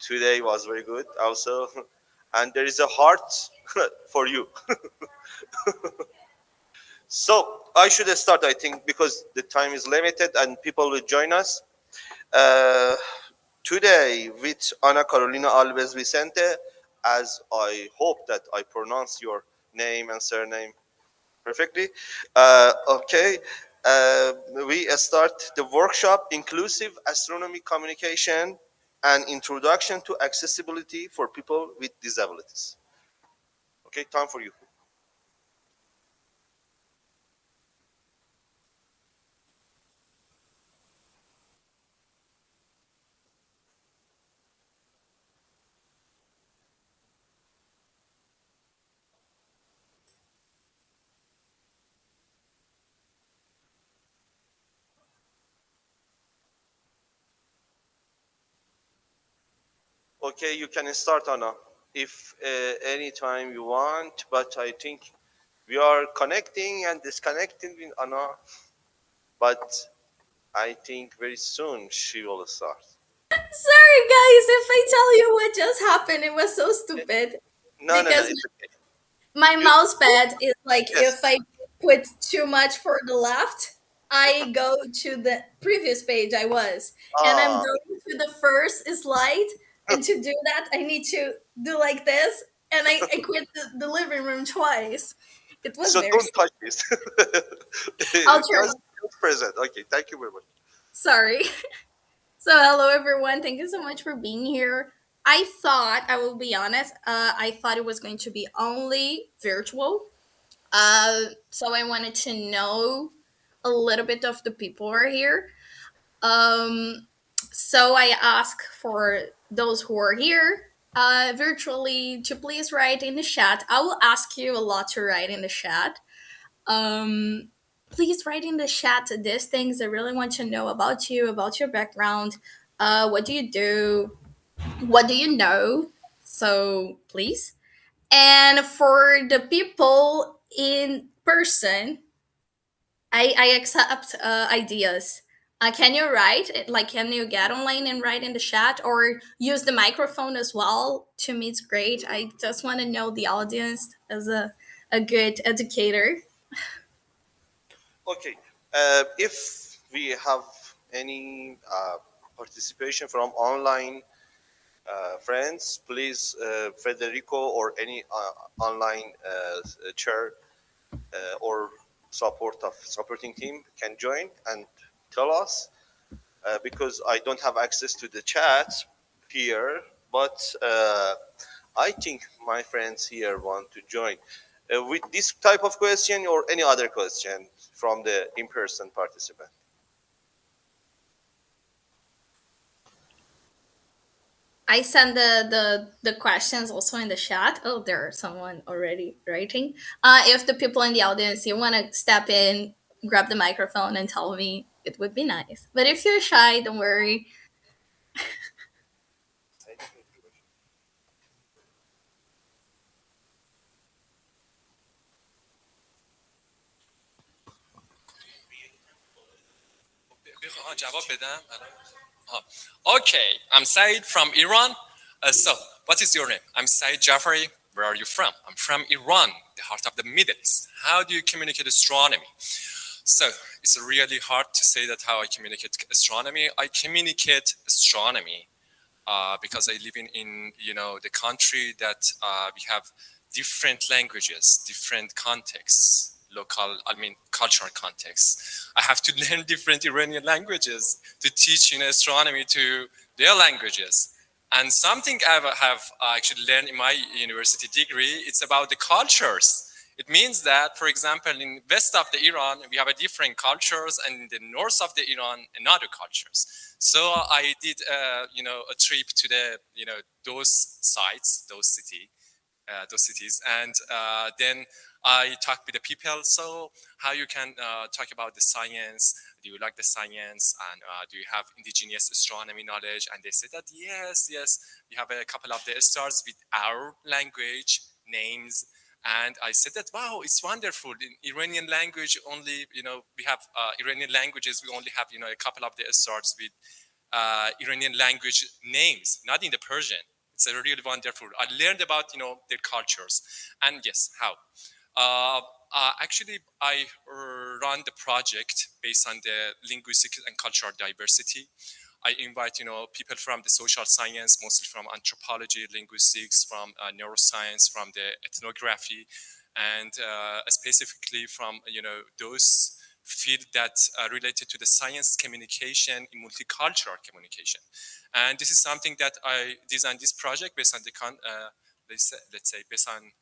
today was very good also. And there is a heart for you. So I should start, I think, because the time is limited and people will join us. Uh, Today with Ana Carolina Alves Vicente, as I hope that I pronounce your name and surname perfectly. Okay, we start the workshop, Inclusive Astronomy Communication, an Introduction to Accessibility for People with Disabilities. Okay, time for you. Okay, you can start, Anna, if anytime you want, but I think we are connecting and disconnecting with Anna, but I think very soon she will start. Sorry, guys, if I tell you what just happened, it was so stupid. No, no, no, Because it's okay. my You, mouse pad is like, yes. if I put too much for the left, I go to the previous page I was. And I'm Ah, going to the first slide. And to do that, I need to do like this. And I quit the living room twice. It was so very don't stupid. touch this. I'll just, try. just present. Okay, thank you very much. Sorry. So, hello everyone. Thank you so much for being here. I thought, I will be honest, I thought it was going to be only virtual. So I wanted to know a little bit of the people who are here. Um, so I ask for those who are here virtually to please write in the chat. I will ask you a lot to write in the chat. Um, Please write in the chat these things. I really want to know about you, about your background. What do you do? What do you know? So please. And for the people in person, I accept ideas. Can you write? Like, can you get online and write in the chat or use the microphone as well? To me, it's great. I just want to know the audience as a good educator. Okay, if we have any participation from online friends, please, Federico or any online chair or supporting team can join and tell us because I don't have access to the chat here, but I think my friends here want to join with this type of question or any other question from the in-person participant. I send the questions also in the chat. Oh, there's someone already writing. If the people in the audience you want to step in, grab the microphone and tell me, it would be nice. But if you're shy, don't worry. جواب بدم Okay, I'm Said from Iran. So, what is your name? I'm Said Jafari. Where are you from? I'm from Iran, the heart of the Middle East. How do you communicate astronomy? So, it's really hard to say that how I communicate astronomy. I communicate astronomy because I live in the country that we have different languages, different contexts, local, I mean cultural contexts. I have to learn different Iranian languages to teach astronomy to their languages. And something I have actually learned in my university degree, it's about the cultures. It means that, for example, in west of the Iran, we have a different cultures, and in the north of the Iran, another cultures. So I did, a trip to the, those sites, those cities, and then I talked with the people. So how you can talk about the science? Do you like the science? And do you have indigenous astronomy knowledge? And they said that yes, yes, we have a couple of the stars with our language names. And I said that, wow, it's wonderful. In Iranian language, only, we have Iranian languages. We only have, a couple of the stars with Iranian language names, not in the Persian. It's a really wonderful. I learned about their cultures, and yes, how. Uh, Actually, I run the project based on the linguistic and cultural diversity. I invite people from the social science, mostly from anthropology, linguistics, from neuroscience, from the ethnography, and specifically from those field that are related to the science communication in multicultural communication. And this is something that I designed this project based on the let's say based on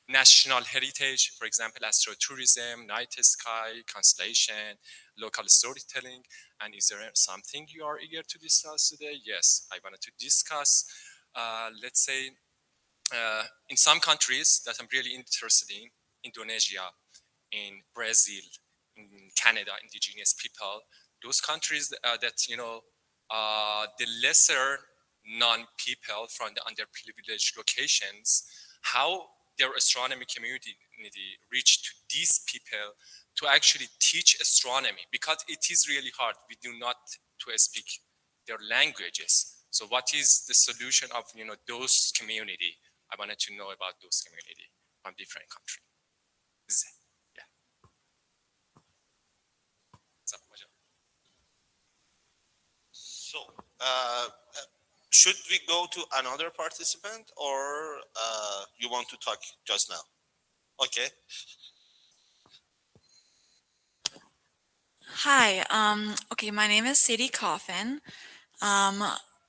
national heritage, for example, astrotourism, night sky, constellation, local storytelling. And is there something you are eager to discuss today? Yes, I wanted to discuss, let's say, in some countries that I'm really interested in, Indonesia, in Brazil, in Canada, indigenous people, those countries that the lesser non-people from the underprivileged locations, how their astronomy community reach to these people to actually teach astronomy, because it is really hard. We do not to speak their languages. So what is the solution of those community? I wanted to know about those community from different countries. Yeah. So, should we go to another participant, or you want to talk just now? Okay. Hi. Okay, my name is Sadie Coffin. Um,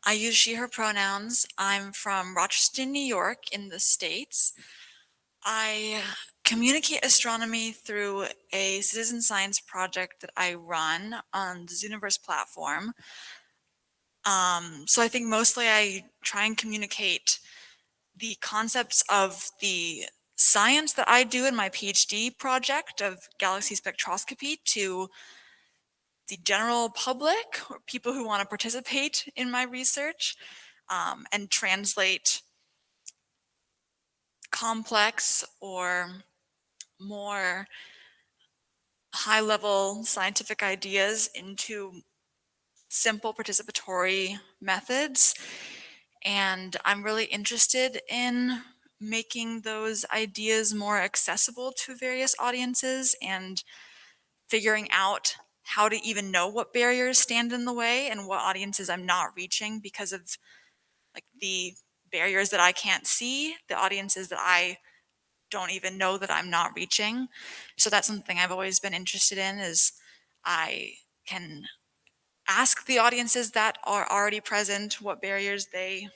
I use she, her pronouns. I'm from Rochester, New York in the States. I communicate astronomy through a citizen science project that I run on the Zooniverse platform. So I think mostly I try and communicate the concepts of the science that I do in my PhD project of galaxy spectroscopy to the general public or people who want to participate in my research, and translate complex or more high level scientific ideas into simple participatory methods. And I'm really interested in making those ideas more accessible to various audiences and figuring out how to even know what barriers stand in the way and what audiences I'm not reaching because of like the barriers that I can't see, the audiences that I don't even know that I'm not reaching. So that's something I've always been interested in, is I can ask the audiences that are already present what barriers they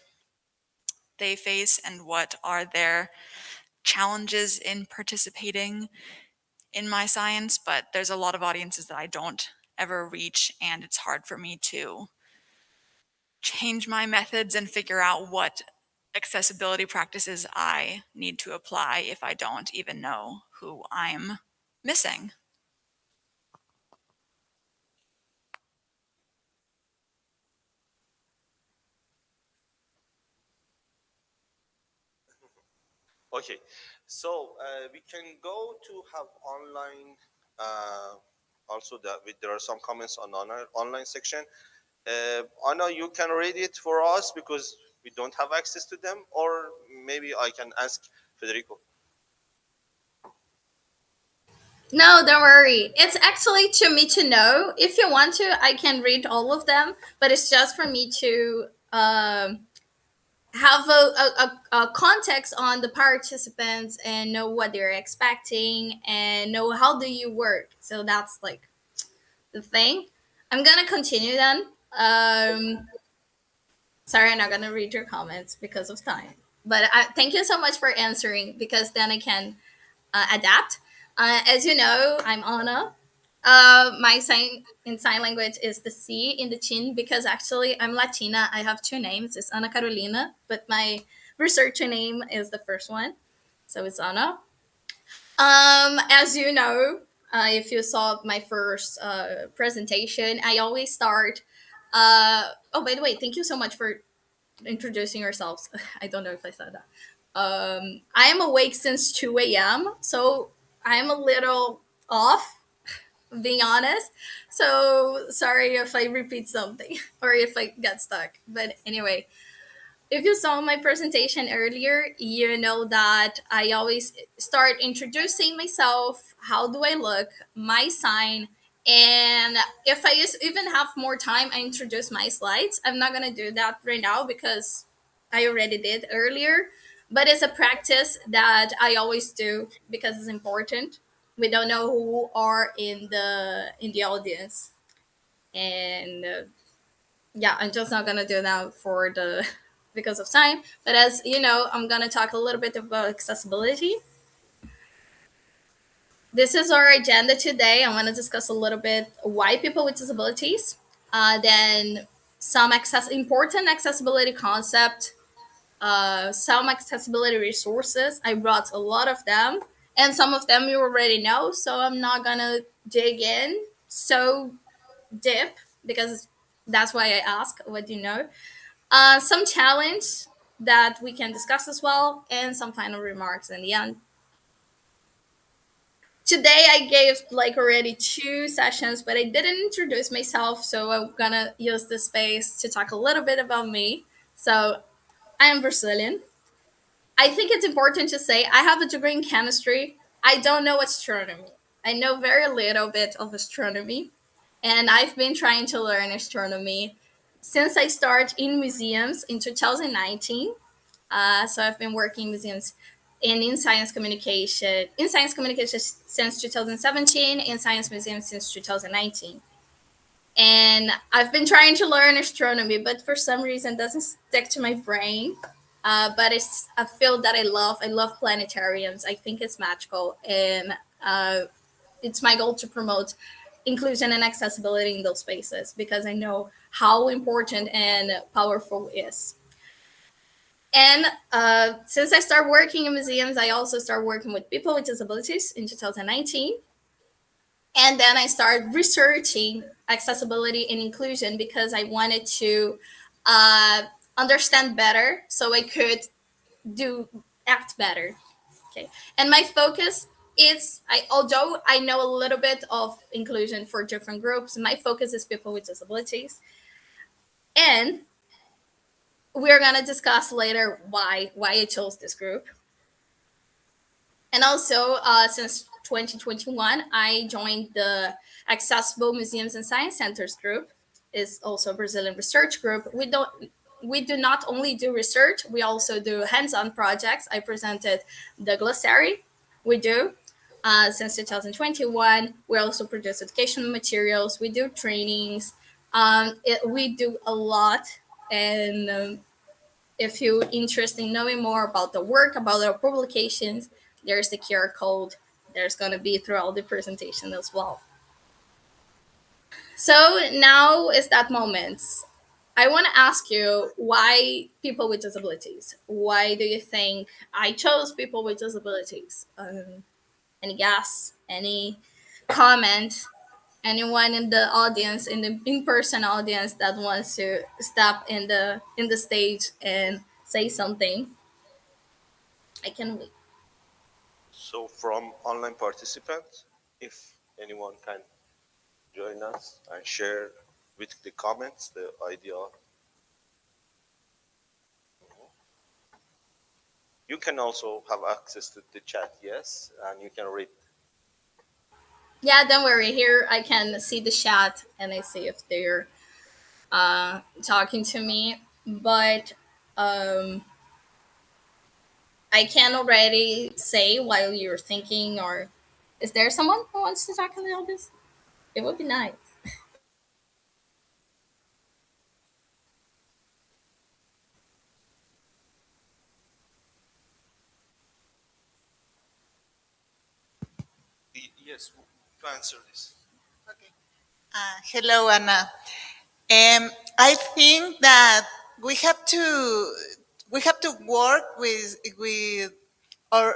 face and what are their challenges in participating in my science, but there's a lot of audiences that I don't ever reach, and it's hard for me to change my methods and figure out what accessibility practices I need to apply if I don't even know who I'm missing. Okay. So we can go to have online. Uh, Also, that there are some comments on online section. Anna, you can read it for us because we don't have access to them, or maybe I can ask Federico. No, don't worry. It's actually to me to know. If you want to, I can read all of them, but it's just for me to have a context on the participants and know what they're expecting and know how do you work. So that's like the thing. I'm gonna continue then. Sorry, I'm not gonna read your comments because of time. But thank you so much for answering because then I can adapt. As you know, I'm Anna. My sign in sign language is the C in the chin because actually I'm Latina. I have two names. It's Ana Carolina, but my researcher name is the first one, so it's Anna. As you know, if you saw my first presentation, I always start. Oh, by the way, thank you so much for introducing yourselves. I don't know if I said that. I am awake since 2 a.m., so I'm a little off being honest. So sorry if I repeat something or if I get stuck. But anyway, if you saw my presentation earlier, you know that I always start introducing myself. How do I look? My sign. And if I even have more time, I introduce my slides. I'm not going to do that right now because I already did earlier. But it's a practice that I always do because it's important. We don't know who are in the audience. And yeah, I'm just not gonna do that for the because of time. But as you know, I'm gonna talk a little bit about accessibility. This is our agenda today. I want to discuss a little bit why people with disabilities, then some important accessibility concept, some accessibility resources. I brought a lot of them, and some of them you already know. So I'm not gonna dig in so deep because that's why I ask what do you know. Some challenge that we can discuss as well, and some final remarks in the end. Today I gave like already two sessions, but I didn't introduce myself, so I'm gonna use this space to talk a little bit about me. So I am Brazilian. I think it's important to say I have a degree in chemistry. I don't know astronomy. I know very little bit of astronomy, and I've been trying to learn astronomy since I started in museums in 2019. So I've been working in museums and in science communication since 2017, in science museums since 2019. And I've been trying to learn astronomy, but for some reason it doesn't stick to my brain. But it's a field that I love. I love planetariums. I think it's magical, and it's my goal to promote inclusion and accessibility in those spaces because I know how important and powerful it is. And since I started working in museums, I also started working with people with disabilities in 2019. And then I started researching accessibility and inclusion because I wanted to uh, understand better so I could do act better. Okay. And my focus is although I know a little bit of inclusion for different groups, my focus is people with disabilities. And we're gonna discuss later why I chose this group. And also, since 2021, I joined the Accessible Museums and Science Centers group. Is also a Brazilian research group. We do not only do research, we also do hands-on projects. I presented the glossary. We do since 2021. We also produce educational materials. We do trainings. We do a lot, and if you're interested in knowing more about the work, about our publications, there's the QR code. There's going to be throughout the presentation as well. So now is that moment. I want to ask you why people with disabilities? Why do you think I chose people with disabilities? Any guess? Any comment? Anyone in the audience, in the in-person audience, that wants to step in the stage and say something? I can wait. So, from online participants, if anyone can join us and share with the comments the idea, you can also have access to the chat, yes, and you can read. Yeah, don't worry. Here I can see the chat and I see if they're talking to me. But um, I can already say while you're thinking, or is there someone who wants to talk about this? It would be nice. Yes, to answer this. Hello, Anna. I think that we have to we have to work with our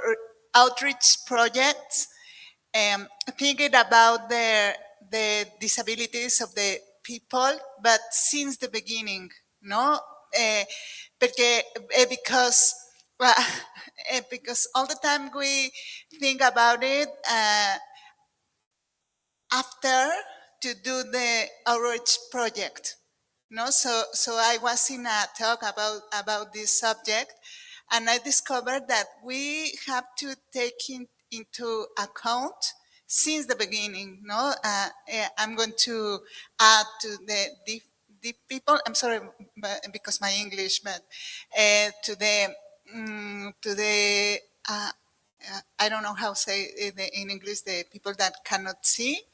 outreach projects, thinking about the disabilities of the people, but since the beginning, no, because because all the time we think about it. after to do the outreach project. No, so I was in a talk about this subject, and I discovered that we have to take into account since the beginning. No, I'm going to add to the people. I'm sorry, because my English, but to the I don't know how to say in English, the people that cannot see.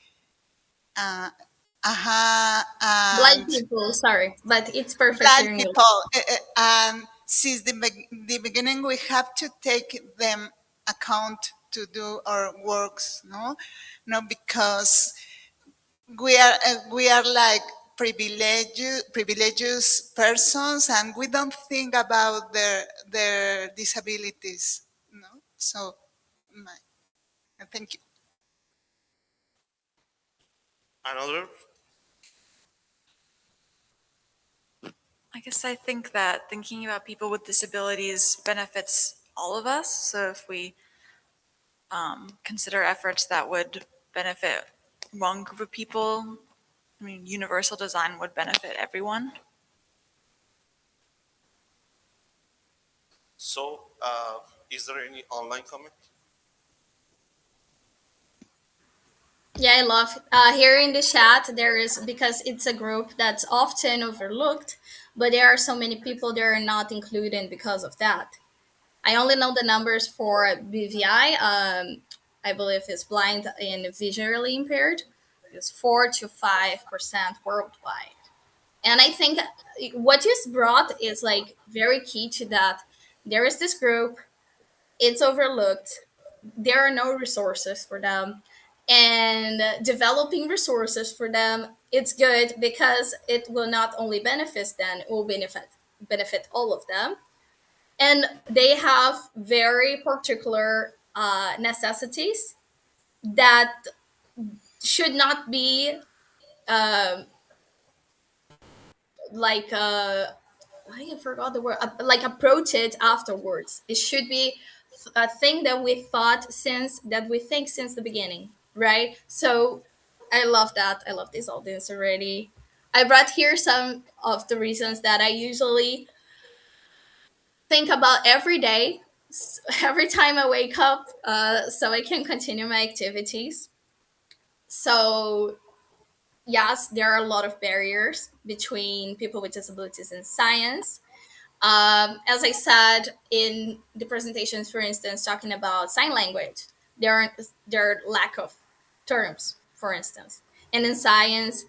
Uh, Blind and people, sorry, but it's perfect blind here in English. people. And since the beginning, we have to take them account to do our works, no, no, because we are like privilegious persons, and we don't think about their disabilities, no. So, my, thank you. Another. I guess I think that thinking about people with disabilities benefits all of us. So if we consider efforts that would benefit one group of people, I mean, universal design would benefit everyone. So, is there any online comment? Yeah, I love here in the chat. There is, because it's a group that's often overlooked, but there are so many people that are not included because of that. I only know the numbers for BVI. I believe it's blind and visually impaired. It's 4 to 5% worldwide. And I think what you brought is like very key to that. There is this group, it's overlooked, there are no resources for them, and developing resources for them, it's good because it will not only benefit them, it will benefit all of them. And they have very particular necessities that should not be um like I forgot the word, like approach it afterwards. It should be a thing that we think since the beginning, right? So I love that. I love this audience already. I brought here some of the reasons that I usually think about every day, every time I wake up, so I can continue my activities. So yes, there are a lot of barriers between people with disabilities and science. As I said in the presentations, for instance, talking about sign language, there are lack of terms, for instance, and in science,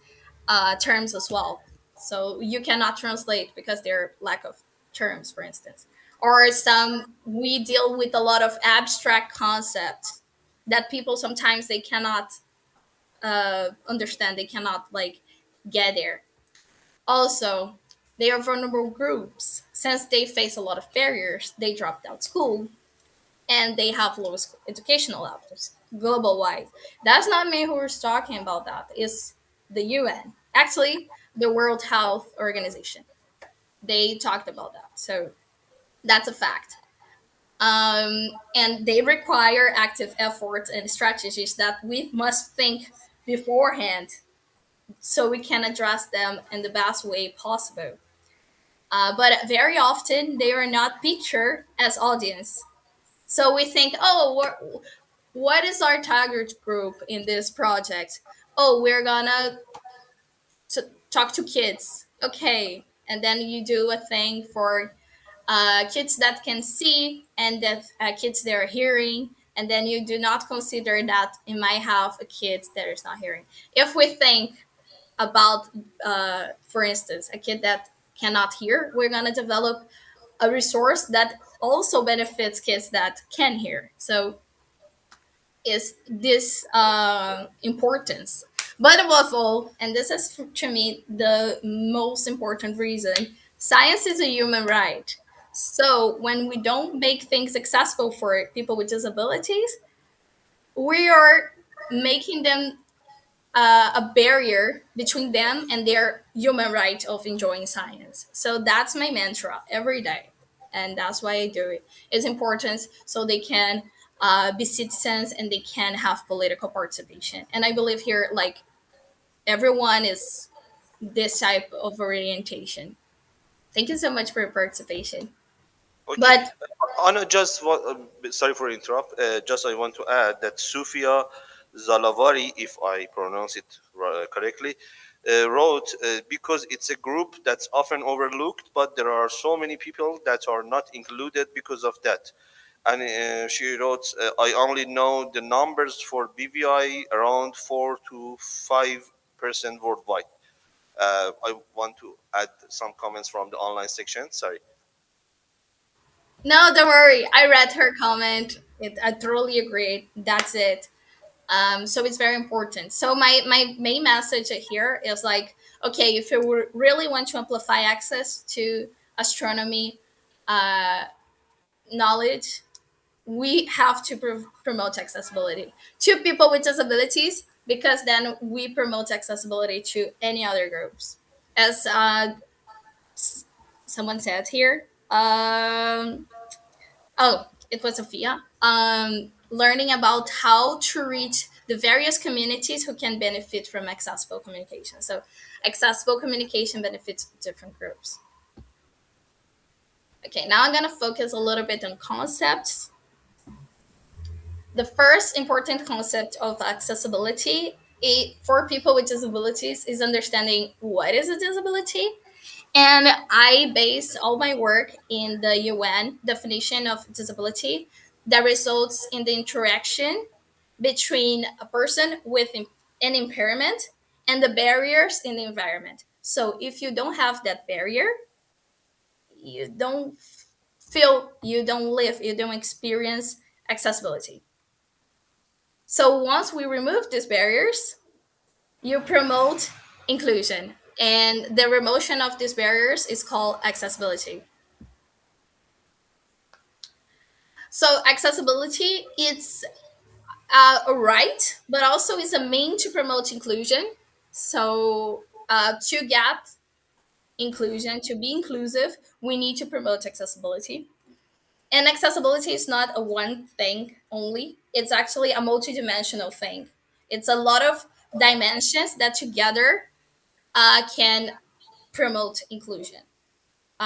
terms as well. So you cannot translate because there are lack of terms, for instance, or some we deal with a lot of abstract concepts that people sometimes they cannot understand. They cannot like get there. Also, they are vulnerable groups. Since they face a lot of barriers, they dropped out school and they have lowest educational levels global wide. That's not me who is talking about that. It's the UN. Actually, the World Health Organization. They talked about that. So that's a fact. And they require active efforts and strategies that we must think beforehand so we can address them in the best way possible. But very often they are not pictured as audience. So we think, oh, what is our target group in this project? Oh, we're gonna talk to kids. Okay. And then you do a thing for kids that can see and that kids that are hearing. And then you do not consider that it might have a kid that is not hearing. If we think about, for instance, a kid that cannot hear, we're going to develop a resource that also benefits kids that can hear. So is this importance. But above all, and this is to me the most important reason, science is a human right. So when we don't make things accessible for people with disabilities, we are making them a barrier between them and their human right of enjoying science. So that's my mantra every day. And that's why I do it. It's important so they can be citizens and they can have political participation. And I believe here, like, everyone is this type of orientation. Thank you so much for your participation. Okay. But Anna, just what, sorry for interrupt. Just I want to add that Sufia Zalavari, if I pronounce it correctly, wrote because it's a group that's often overlooked, but there are so many people that are not included because of that. And she wrote, I only know the numbers for BVI around 4 to 5% worldwide. I want to add some comments from the online section. Sorry. no, don't worry. I read her comment. I totally agree. That's it. So it's very important. So my main message here is like, okay, if you really want to amplify access to astronomy uh, knowledge, we have to promote accessibility to people with disabilities, because then we promote accessibility to any other groups. As someone said here, oh, it was Sophia, learning about how to reach the various communities who can benefit from accessible communication. So accessible communication benefits different groups. Okay, now I'm going to focus a little bit on concepts. The first important concept of accessibility for people with disabilities is understanding what is a disability. And I based all my work in the UN definition of disability that results in the interaction between a person with an impairment and the barriers in the environment. So if you don't have that barrier, you don't feel, you don't live, you don't experience accessibility. So once we remove these barriers, you promote inclusion. And the remotion of these barriers is called accessibility. So accessibility, it's a right, but also is a mean to promote inclusion. So to get inclusion, to be inclusive, we need to promote accessibility. And accessibility is not a one thing only. It's actually a multidimensional thing. It's a lot of dimensions that together can promote inclusion.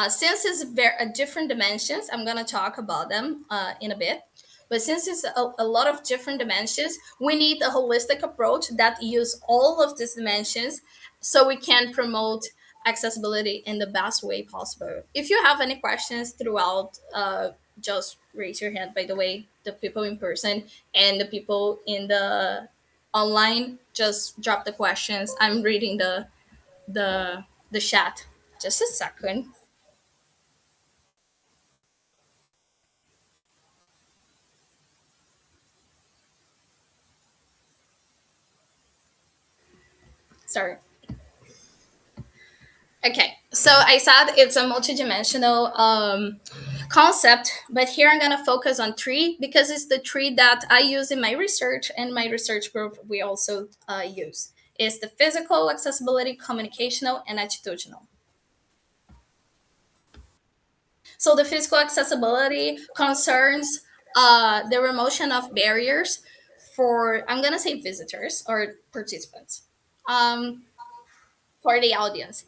Since it's different dimensions, I'm going to talk about them in a bit. But since it's a lot of different dimensions, we need a holistic approach that use all of these dimensions so we can promote accessibility in the best way possible. If you have any questions throughout, just raise your hand. By the way, the people in person and the people in the online, just drop the questions. I'm reading the chat. Just a second. Sorry. Okay, so I said it's a multidimensional concept, but here I'm gonna focus on three because it's the three that I use in my research and my research group we also use. It's the physical accessibility, communicational, and attitudinal. So the physical accessibility concerns the remotion of barriers for, I'm gonna say, visitors or participants. Um, for the audience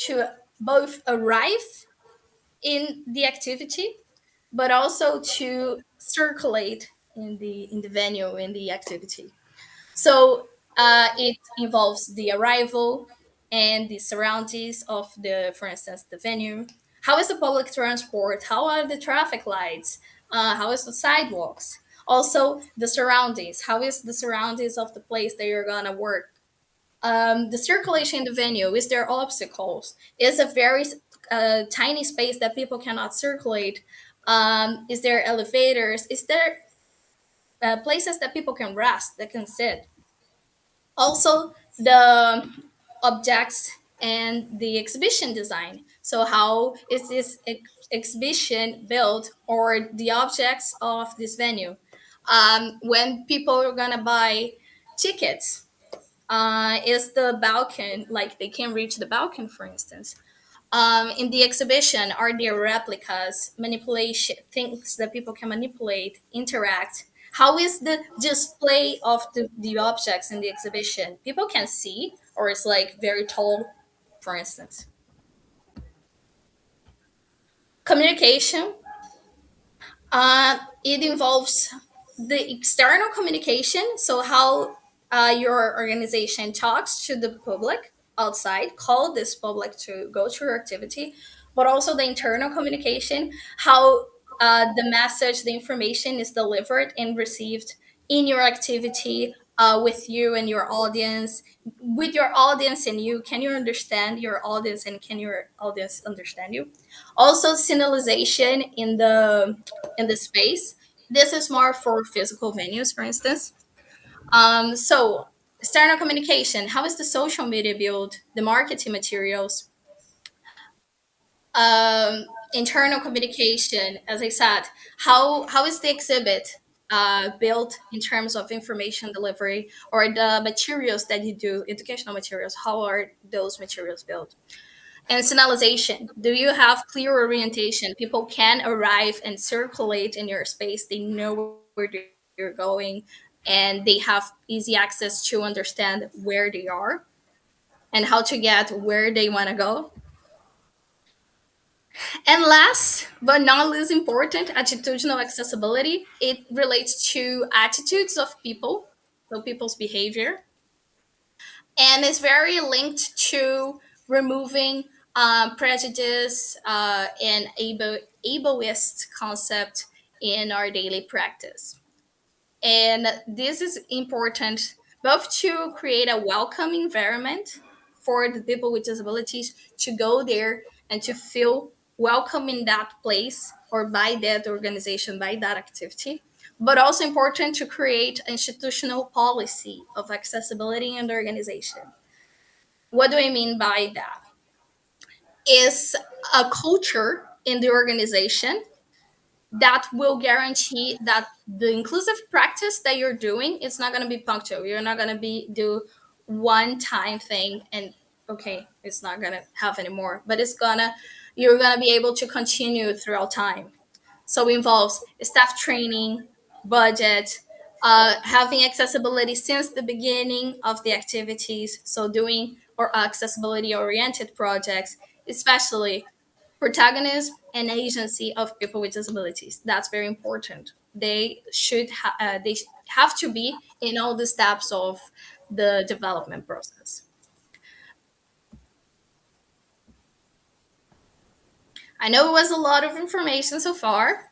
to both arrive in the activity but also to circulate in the venue, in the activity. So it involves the arrival and the surroundings of the, for instance, the venue. How is the public transport? How are the traffic lights? How is the sidewalks? Also the surroundings. How is the surroundings of the place that you're gonna work? The circulation in the venue, is there obstacles? Is a very tiny space that people cannot circulate? Is there elevators? Is there places that people can rest, that can sit? Also the objects and the exhibition design. So how is this exhibition built, or the objects of this venue? When people are gonna buy tickets, is the balcony, like they can reach the balcony, for instance? In the exhibition, are there replicas, manipulation, things that people can manipulate, interact? How is the display of the objects in the exhibition? People can see, or it's like very tall, for instance. Communication, it involves the external communication, so how your organization talks to the public outside, call this public to go to your activity, but also the internal communication, how the message, the information is delivered and received in your activity, with you and your audience, with your audience and you. Can you understand your audience, and can your audience understand you? Also, signalization in the space. This is more for physical venues, for instance. So external communication. How is the social media built? The marketing materials. Internal communication. As I said, how is the exhibit built in terms of information delivery, or the materials that you do, educational materials? How are those materials built? And signalization. Do you have clear orientation? People can arrive and circulate in your space. They know where they're going, and they have easy access to understand where they are and how to get where they want to go. And last but not least important, attitudinal accessibility. It relates to attitudes of people, so people's behavior, and is very linked to removing prejudice and ableist concept in our daily practice. And this is important both to create a welcome environment for the people with disabilities to go there and to feel welcome in that place or by that organization, by that activity, but also important to create institutional policy of accessibility in the organization. What do I mean by that? Is a culture in the organization that will guarantee that the inclusive practice that you're doing is not going to be punctual. You're not going to be do one time thing and okay, it's not going to have anymore, but you're going to be able to continue throughout time. So it involves staff training, budget, having accessibility since the beginning of the activities. So doing or accessibility oriented projects, especially protagonism and agency of people with disabilities. That's very important. They have to be in all the steps of the development process. I know it was a lot of information so far,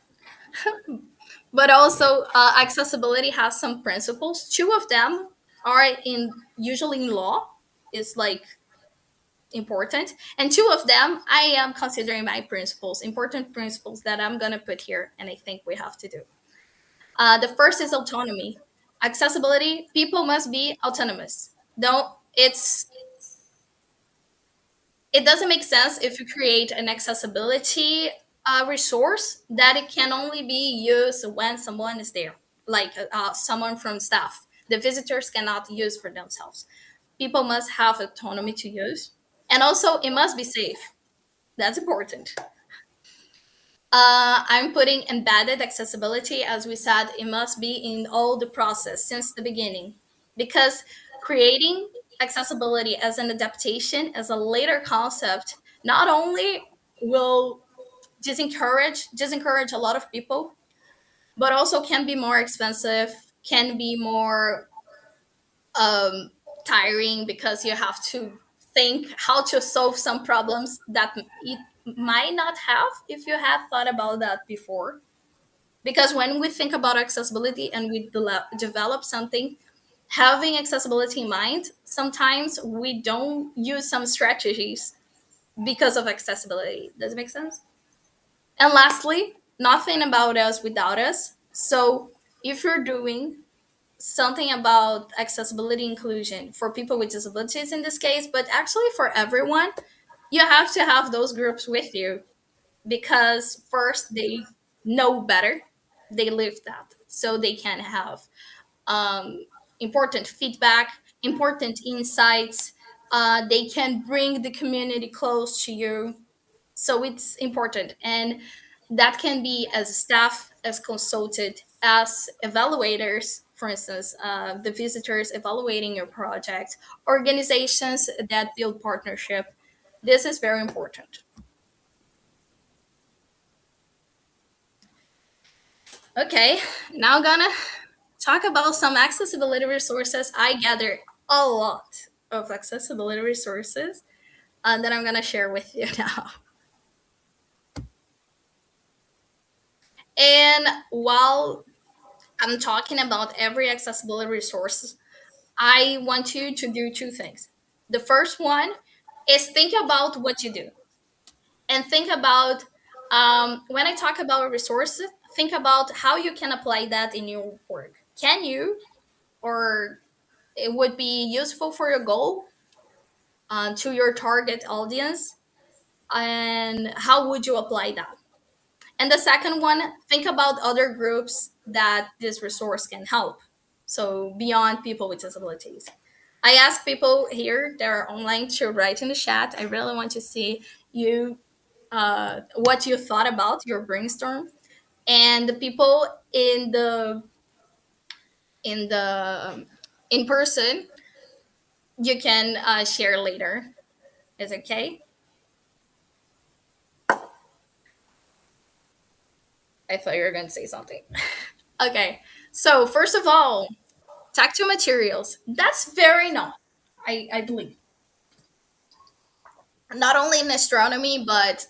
but also accessibility has some principles. Two of them are in usually in law. Is like important, and two of them I am considering my principles, important principles that I'm going to put here and I think we have to do. The first is autonomy. Accessibility, people must be autonomous. Don't it's it doesn't make sense if you create an accessibility resource that it can only be used when someone is there, like someone from staff. The visitors cannot use for themselves. People must have autonomy to use, and also it must be safe. That's important. I'm putting embedded accessibility, as we said, it must be in all the process since the beginning, because creating accessibility as an adaptation, as a later concept, not only will disencourage a lot of people, but also can be more expensive, can be more um, tiring because you have to think how to solve some problems that it might not have if you had thought about that before. Because when we think about accessibility and we develop something, having accessibility in mind, sometimes we don't use some strategies because of accessibility. Does it make sense? And lastly, nothing about us without us. So if you're doing something about accessibility inclusion for people with disabilities in this case, but actually for everyone, you have to have those groups with you because first they know better, they live that, so they can have um, important feedback, important insights. They can bring the community close to you. So it's important. And that can be as staff, as consulted, as evaluators, for instance, the visitors evaluating your project, organizations that build partnership. This is very important. Okay, now I'm gonna talk about some accessibility resources. I gather a lot of accessibility resources that I'm gonna share with you now. And while I'm talking about every accessibility resource, I want you to do two things. The first one is think about what you do, and think about, when I talk about resources, think about how you can apply that in your work. Can you, or it would be useful for your goal, to your target audience, and how would you apply that? And the second one, think about other groups that this resource can help. So beyond people with disabilities. I ask people here that are online to write in the chat. I really want to see you, what you thought about your brainstorm, and the people in the in person, you can share later. Is it okay? I thought you were going to say something. Okay. So first of all, tactile materials. That's very known, I believe. Not only in astronomy, but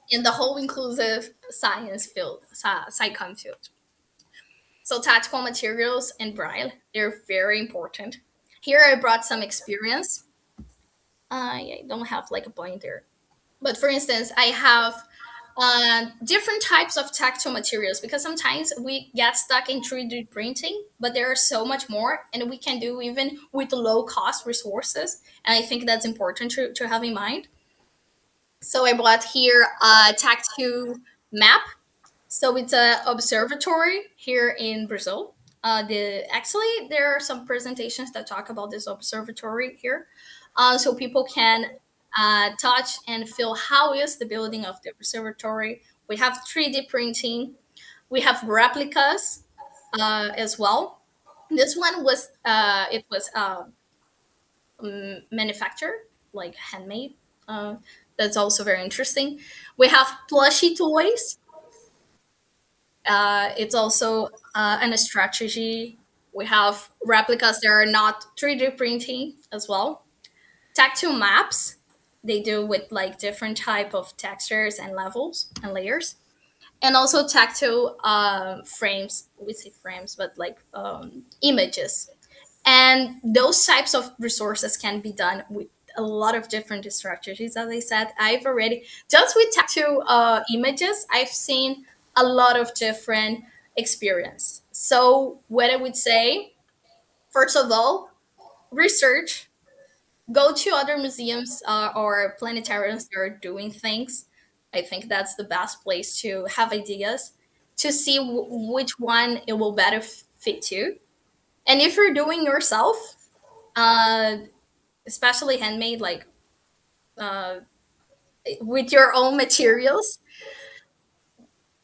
in the whole inclusive science field, psychon field. So tactical materials and braille, they're very important. Here I brought some experience. I don't have like a point there. But for instance, I have different types of tactile materials, because sometimes we get stuck in 3D printing, but there are so much more, and we can do even with low cost resources. And I think that's important to have in mind. So I brought here a tactile map. So it's a observatory here in Brazil. Actually there are some presentations that talk about this observatory here, so people can touch and feel how is the building of the observatory. We have 3D printing. We have replicas as well. This one was it was manufactured, like handmade. Uh, that's also very interesting. We have plushy toys. It's also an strategy. We have replicas that are not 3D printing as well. Tactile maps, they do with like different type of textures and levels and layers. And also tactile frames. We say frames, but like images. And those types of resources can be done with a lot of different strategies. As I said, I've already, just with tactile images, I've seen a lot of different experience. So what I would say, first of all, research, go to other museums or planetariums that are doing things. I think that's the best place to have ideas, to see which one it will better fit you. And if you're doing yourself, uh, especially handmade, like uh, with your own materials,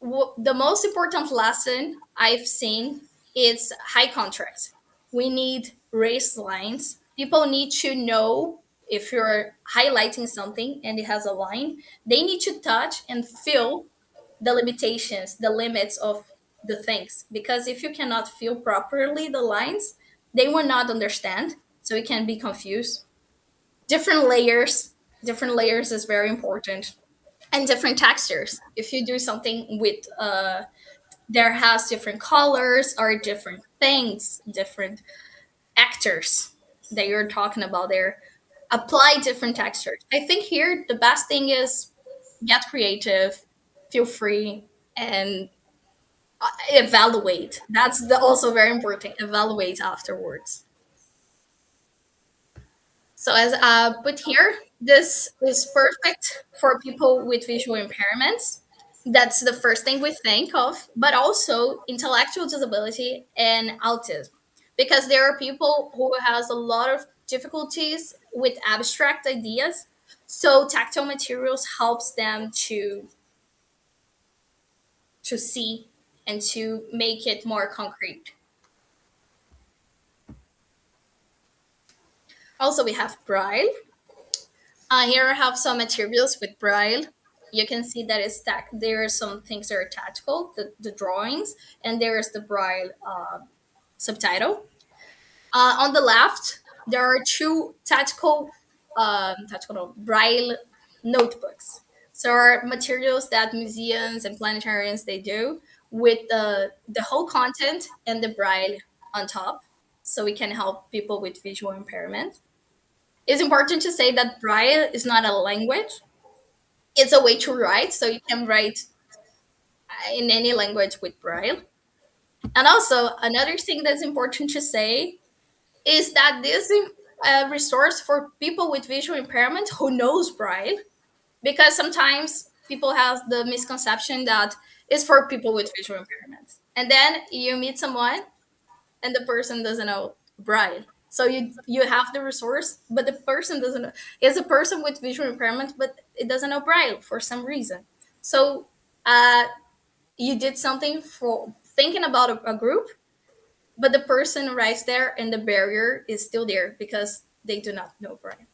the most important lesson I've seen is high contrast. We need raised lines. People need to know, if you're highlighting something and it has a line, they need to touch and feel the limitations, the limits of the things. Because if you cannot feel properly the lines, they will not understand. So it can be confused. Different layers, different layers is very important, and different textures. If you do something with there has different colors or different things, different actors that you're talking about there, apply different textures. I think here the best thing is get creative, feel free, and evaluate. That's also very important. Evaluate afterwards. So as put here, this is perfect for people with visual impairments. That's the first thing we think of, but also intellectual disability and autism, because there are people who has a lot of difficulties with abstract ideas. So tactile materials helps them to see and to make it more concrete. Also, we have braille. Here I have some materials with braille. You can see that it's there are some things that are tactical, the drawings, and there is the braille subtitle. On the left, there are two tactical no, braille notebooks. So are materials that museums and planetariums they do with the whole content and the braille on top, so we can help people with visual impairment. It's important to say that braille is not a language; it's a way to write. So you can write in any language with braille. And also another thing that's important to say is that this is a resource for people with visual impairment who knows braille, because sometimes people have the misconception that it's for people with visual impairments, and then you meet someone and the person doesn't know braille. So you have the resource, but the person doesn't know. It's a person with visual impairment, but it doesn't know braille for some reason. So uh, you did something for thinking about a group, but the person writes there and the barrier is still there because they do not know braille.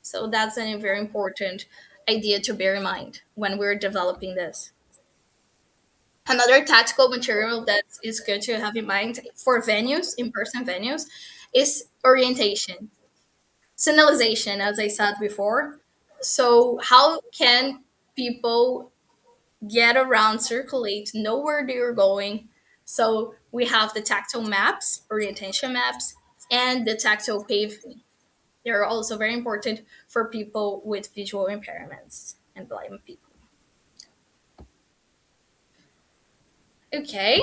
So that's a very important idea to bear in mind when we're developing this. Another tactical material that is good to have in mind for venues, in-person venues, is orientation, signalization, as I said before. So how can people get around, circulate, know where they're going? So we have the tactile maps, orientation maps, and the tactile paving. They're also very important for people with visual impairments and blind people. Okay.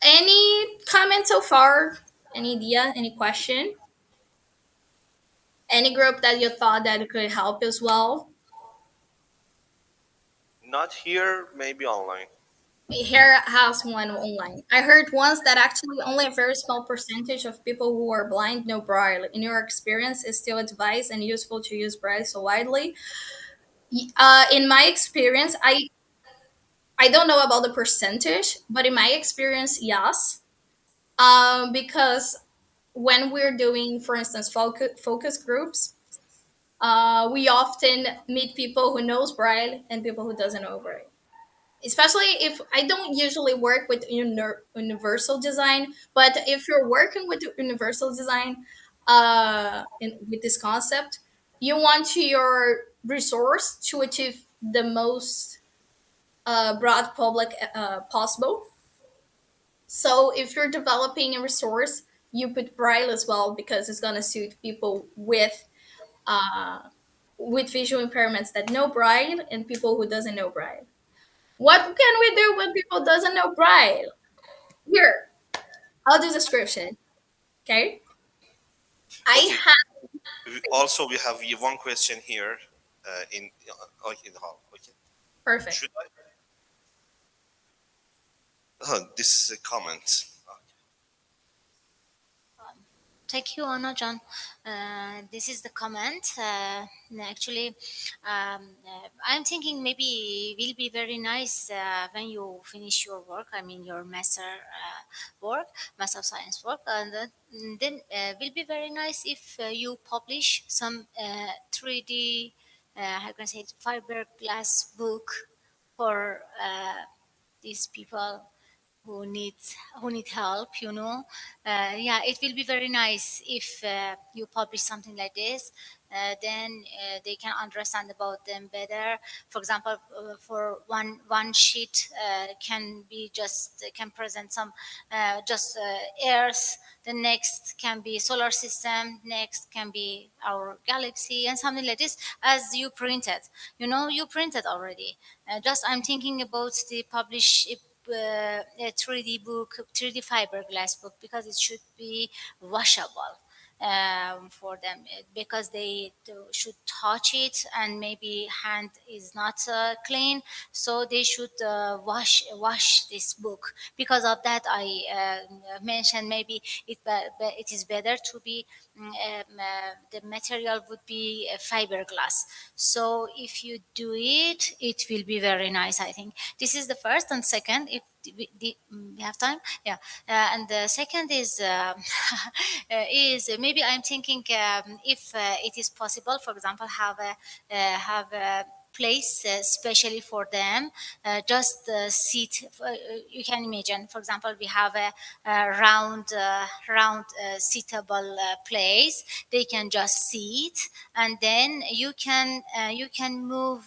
Any comment so far? Any idea? Any question? Any group that you thought that could help as well? Not here, maybe online. Here has one online. I heard once that actually only a very small percentage of people who are blind know Braille. In your experience, is still advised and useful to use Braille so widely? In my experience, I don't know about the percentage, but in my experience, yes. Because when we're doing, for instance, focus groups, we often meet people who knows Braille and people who doesn't know Braille. Especially if I don't usually work with universal design, but if you're working with universal design, with this concept, you want your resource to achieve the most broad public possible. So if you're developing a resource, you put Braille as well because it's gonna suit people uh, with visual impairments that know Braille and people who doesn't know Braille. What can we do when people doesn't know Braille? Here, I'll do description. Okay, I Okay. have Also, we have one question here in the hall. Okay. perfect. Should I? This is a comment. Thank you, Anna John. This is the comment. Actually, I'm thinking maybe will be very nice when you finish your work. I mean, your master work, master of science work, and then will be very nice if you publish some 3D, how can I say, it, fiberglass book for these people who need help, yeah, it will be very nice if you publish something like this. Then they can understand about them better. For example, for one sheet can be just can present some just earth, the next can be solar system, next can be our galaxy, and something like this, as you printed, you printed already. Just I'm thinking about the publish a 3D book, 3D fiberglass book, because it should be washable for them, because they should touch it and maybe hand is not clean, so they should wash this book. Because of that, I mentioned maybe it is better to be the material would be fiberglass. So if you do it, it will be very nice. I think this is the first, and second, if we have time, yeah. And the second is maybe I'm thinking if it is possible, for example, have a place specially for them, just sit. You can imagine, for example, we have a round sittable place. They can just sit, and then you can move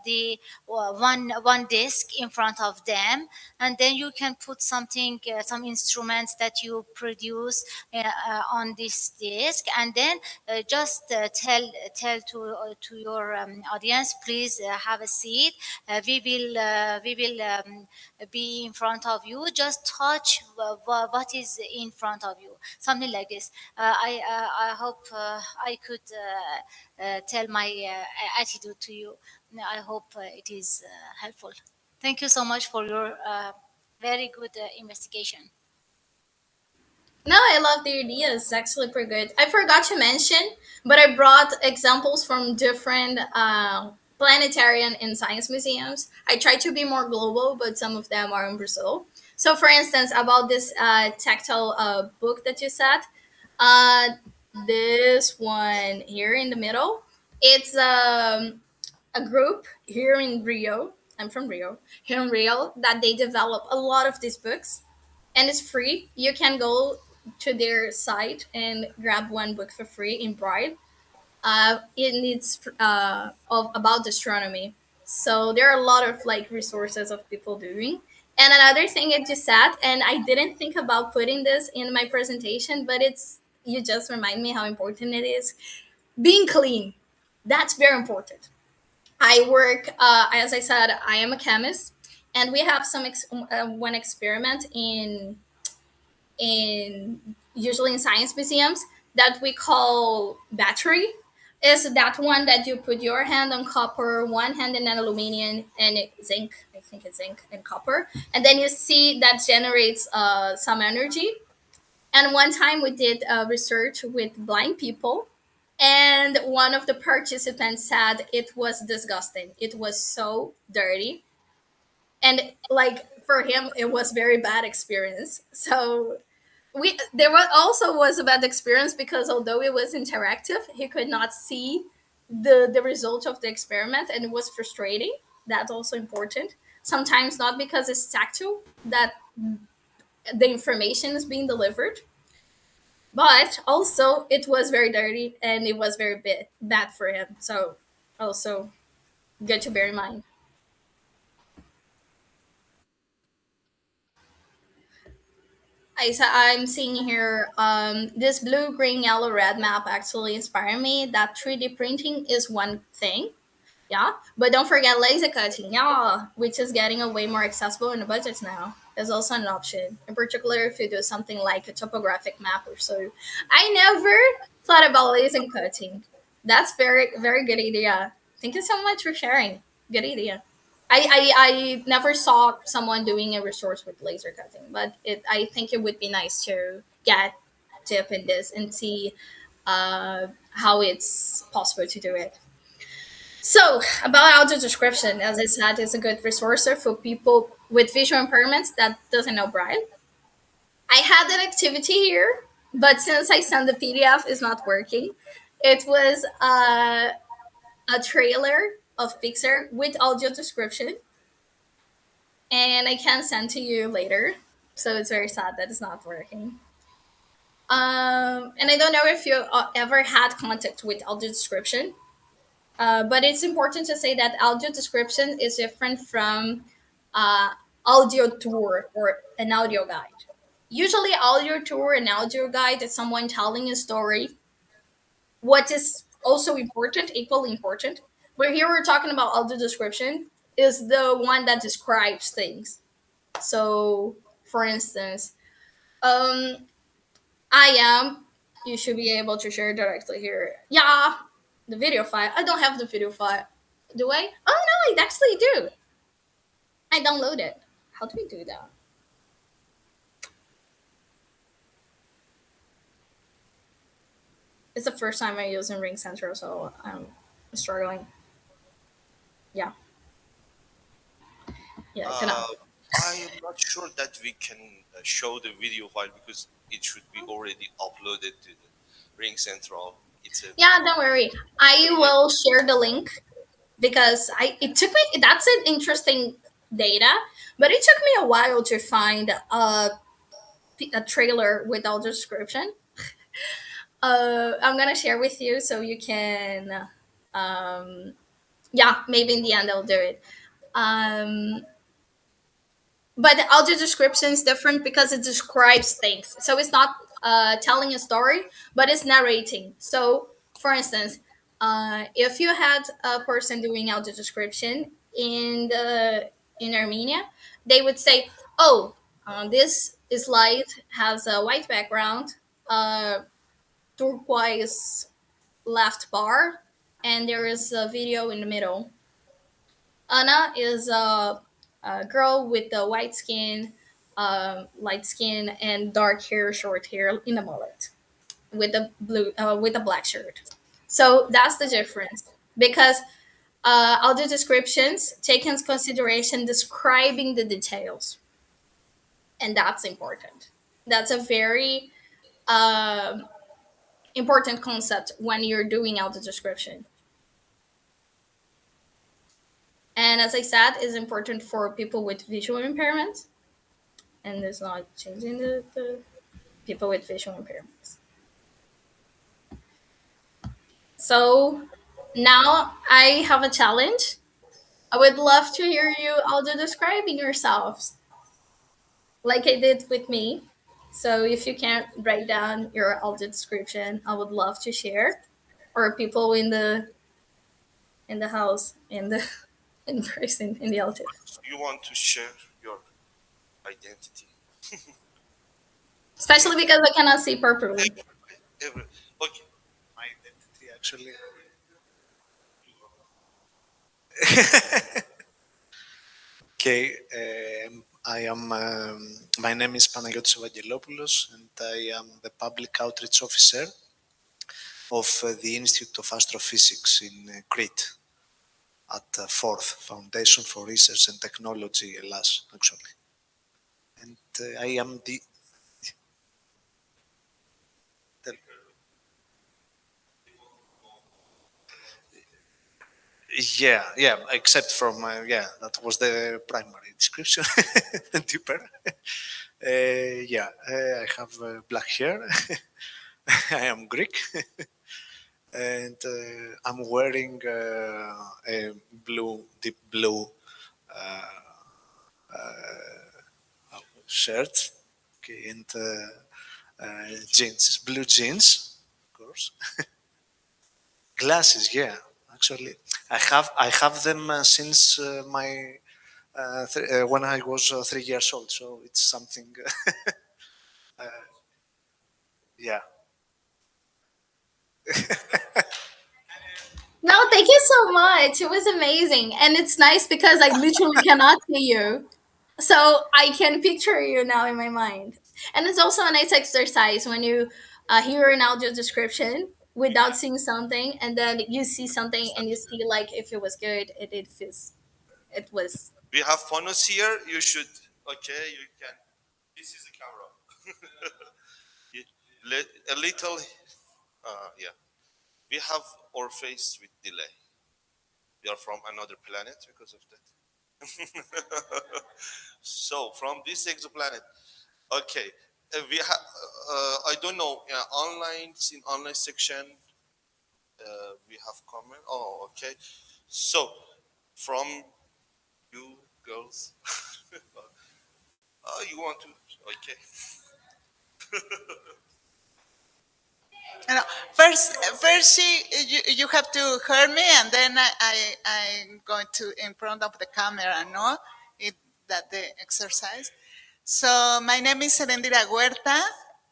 the one desk in front of them, and then you can put something, some instruments that you produce on this desk, and then just tell to your audience, please have a seat. We will be in front of you. Just touch what is in front of you, something like this. I hope I could tell my attitude to you. I hope it is helpful. Thank you so much for your very good investigation. No, I love the idea. It's actually pretty good. I forgot to mention, but I brought examples from different planetarium and science museums. I try to be more global, but some of them are in Brazil. So, for instance, about this tactile book that you said, uh, this one here in the middle, it's a group here in Rio. I'm from Rio. Here in Rio, that they develop a lot of these books, and it's free. You can go to their site and grab one book for free in Braille. It needs of about astronomy. So there are a lot of like resources of people doing. And another thing it just said, and I didn't think about putting this in my presentation, but it's you just remind me how important it is. Being clean, that's very important. I work, as I said, I am a chemist, and we have one experiment in usually in science museums that we call battery. Is that one that you put your hand on copper, one hand in an aluminum, and zinc. I think it's zinc and copper, and then you see that generates some energy. And one time we did research with blind people, and one of the participants said it was disgusting. It was so dirty, and like for him, it was very bad experience. So we there was also was a bad experience because although it was interactive, he could not see the result of the experiment, and it was frustrating. That's also important. Sometimes not because it's tactile that the information is being delivered, but also it was very dirty and it was very bad for him. So also good to bear in mind. I'm seeing here this blue, green, yellow, red map actually inspired me. That 3D printing is one thing, yeah, but don't forget laser cutting, yeah, which is getting a way more accessible in the budgets now. Is also an option, in particular if you do something like a topographic map or so. I never thought about laser cutting. That's very good idea. Thank you so much for sharing. Good idea. I never saw someone doing a resource with laser cutting, but I think it would be nice to get tip in this and see how it's possible to do it. So about audio description, as I said, is a good resource for people with visual impairments that doesn't know Braille. I had an activity here, but since I sent the PDF, it's not working. It was a trailer of Pixar with audio description, and I can send to you later. So it's very sad that it's not working. And I don't know if you ever had contact with audio description, but it's important to say that audio description is different from uh, audio tour or an audio guide. Usually, audio tour and audio guide is someone telling a story. What is also important, equally important, but here we're talking about audio description, is the one that describes things. So, for instance, um, I am. You should be able to share directly here. Yeah, the video file. I don't have the video file. Do I? Oh no, I actually do. I download it. How do we do that? It's the first time I'm using Ring Center, so I'm struggling. Yeah, yeah, Uh, cannot. I am not sure that we can show the video file because it should be already uploaded to the Ring Central. It's a Yeah, don't worry. I PDF. will share the link because I it took me. That's an interesting data, but it took me a while to find a trailer with all the description. I'm gonna share with you so you can. Um, yeah, maybe in the end I'll do it. Um, but the audio description is different because it describes things. So it's not telling a story, but it's narrating. So, for instance, if you had a person doing audio description in Armenia, they would say, "Oh, this slide has a white background, turquoise left bar, and there is a video in the middle." Anna is a girl with the white skin, light skin, and dark hair, short hair in a mullet with a with a black shirt. So that's the difference because all the descriptions take into consideration describing the details, and that's important. That's a very important concept when you're doing audio description. And as I said, it's important for people with visual impairments, and it's not changing the people with visual impairments. So now I have a challenge. I would love to hear you audio describing yourselves, like I did with me. So if you can write down your audio description, I would love to share, or people in the house in the in person in the audio, You want to share your identity. especially because I cannot see properly. Every, okay. My identity actually. Okay, I am. My name is Panagiotis Evangelopoulos, and I am the public outreach officer of the Institute of Astrophysics in Crete at Fourth Foundation for Research and Technology, Hellas, actually. And I am the. Yeah, yeah, except from, yeah, that was the primary description, deeper. I have black hair. I am Greek. And I'm wearing a deep blue shirt, okay, and jeans, blue jeans, of course. Glasses, yeah. Actually, I have them since my when I was 3 years old. So it's something. Yeah. No, thank you so much. It was amazing. And it's nice because I literally cannot see you. So I can picture you now in my mind. And it's also a nice exercise when you hear an audio description without seeing something, and then you see something and you see like if it was good, it feels it was. We have phonos here. You should. Okay, you can. This is the camera. A little. Yeah. We have our face with delay. We are from another planet because of that. So from this exoplanet. Okay. We have. I don't know. Online in online section. We have comment. Oh, okay. So from you girls. Oh, you want to? Okay. No, first, you have to hear me, and then I'm going to in front of the camera, no? It, that the exercise. So my name is Serendira Huerta.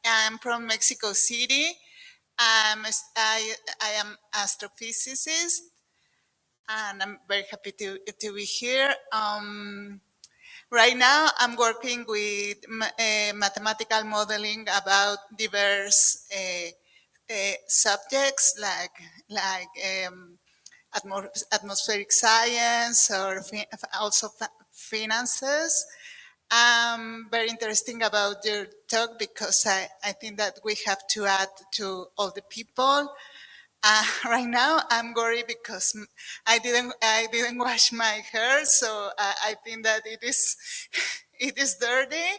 I'm from Mexico City. I am astrophysicist, and I'm very happy to be here. Right now, I'm working with mathematical modeling about diverse subjects like atmospheric science or also finances. Very interesting about your talk because I think that we have to add to all the people. Right now, I'm worried because I didn't wash my hair, so I think that it is it is dirty.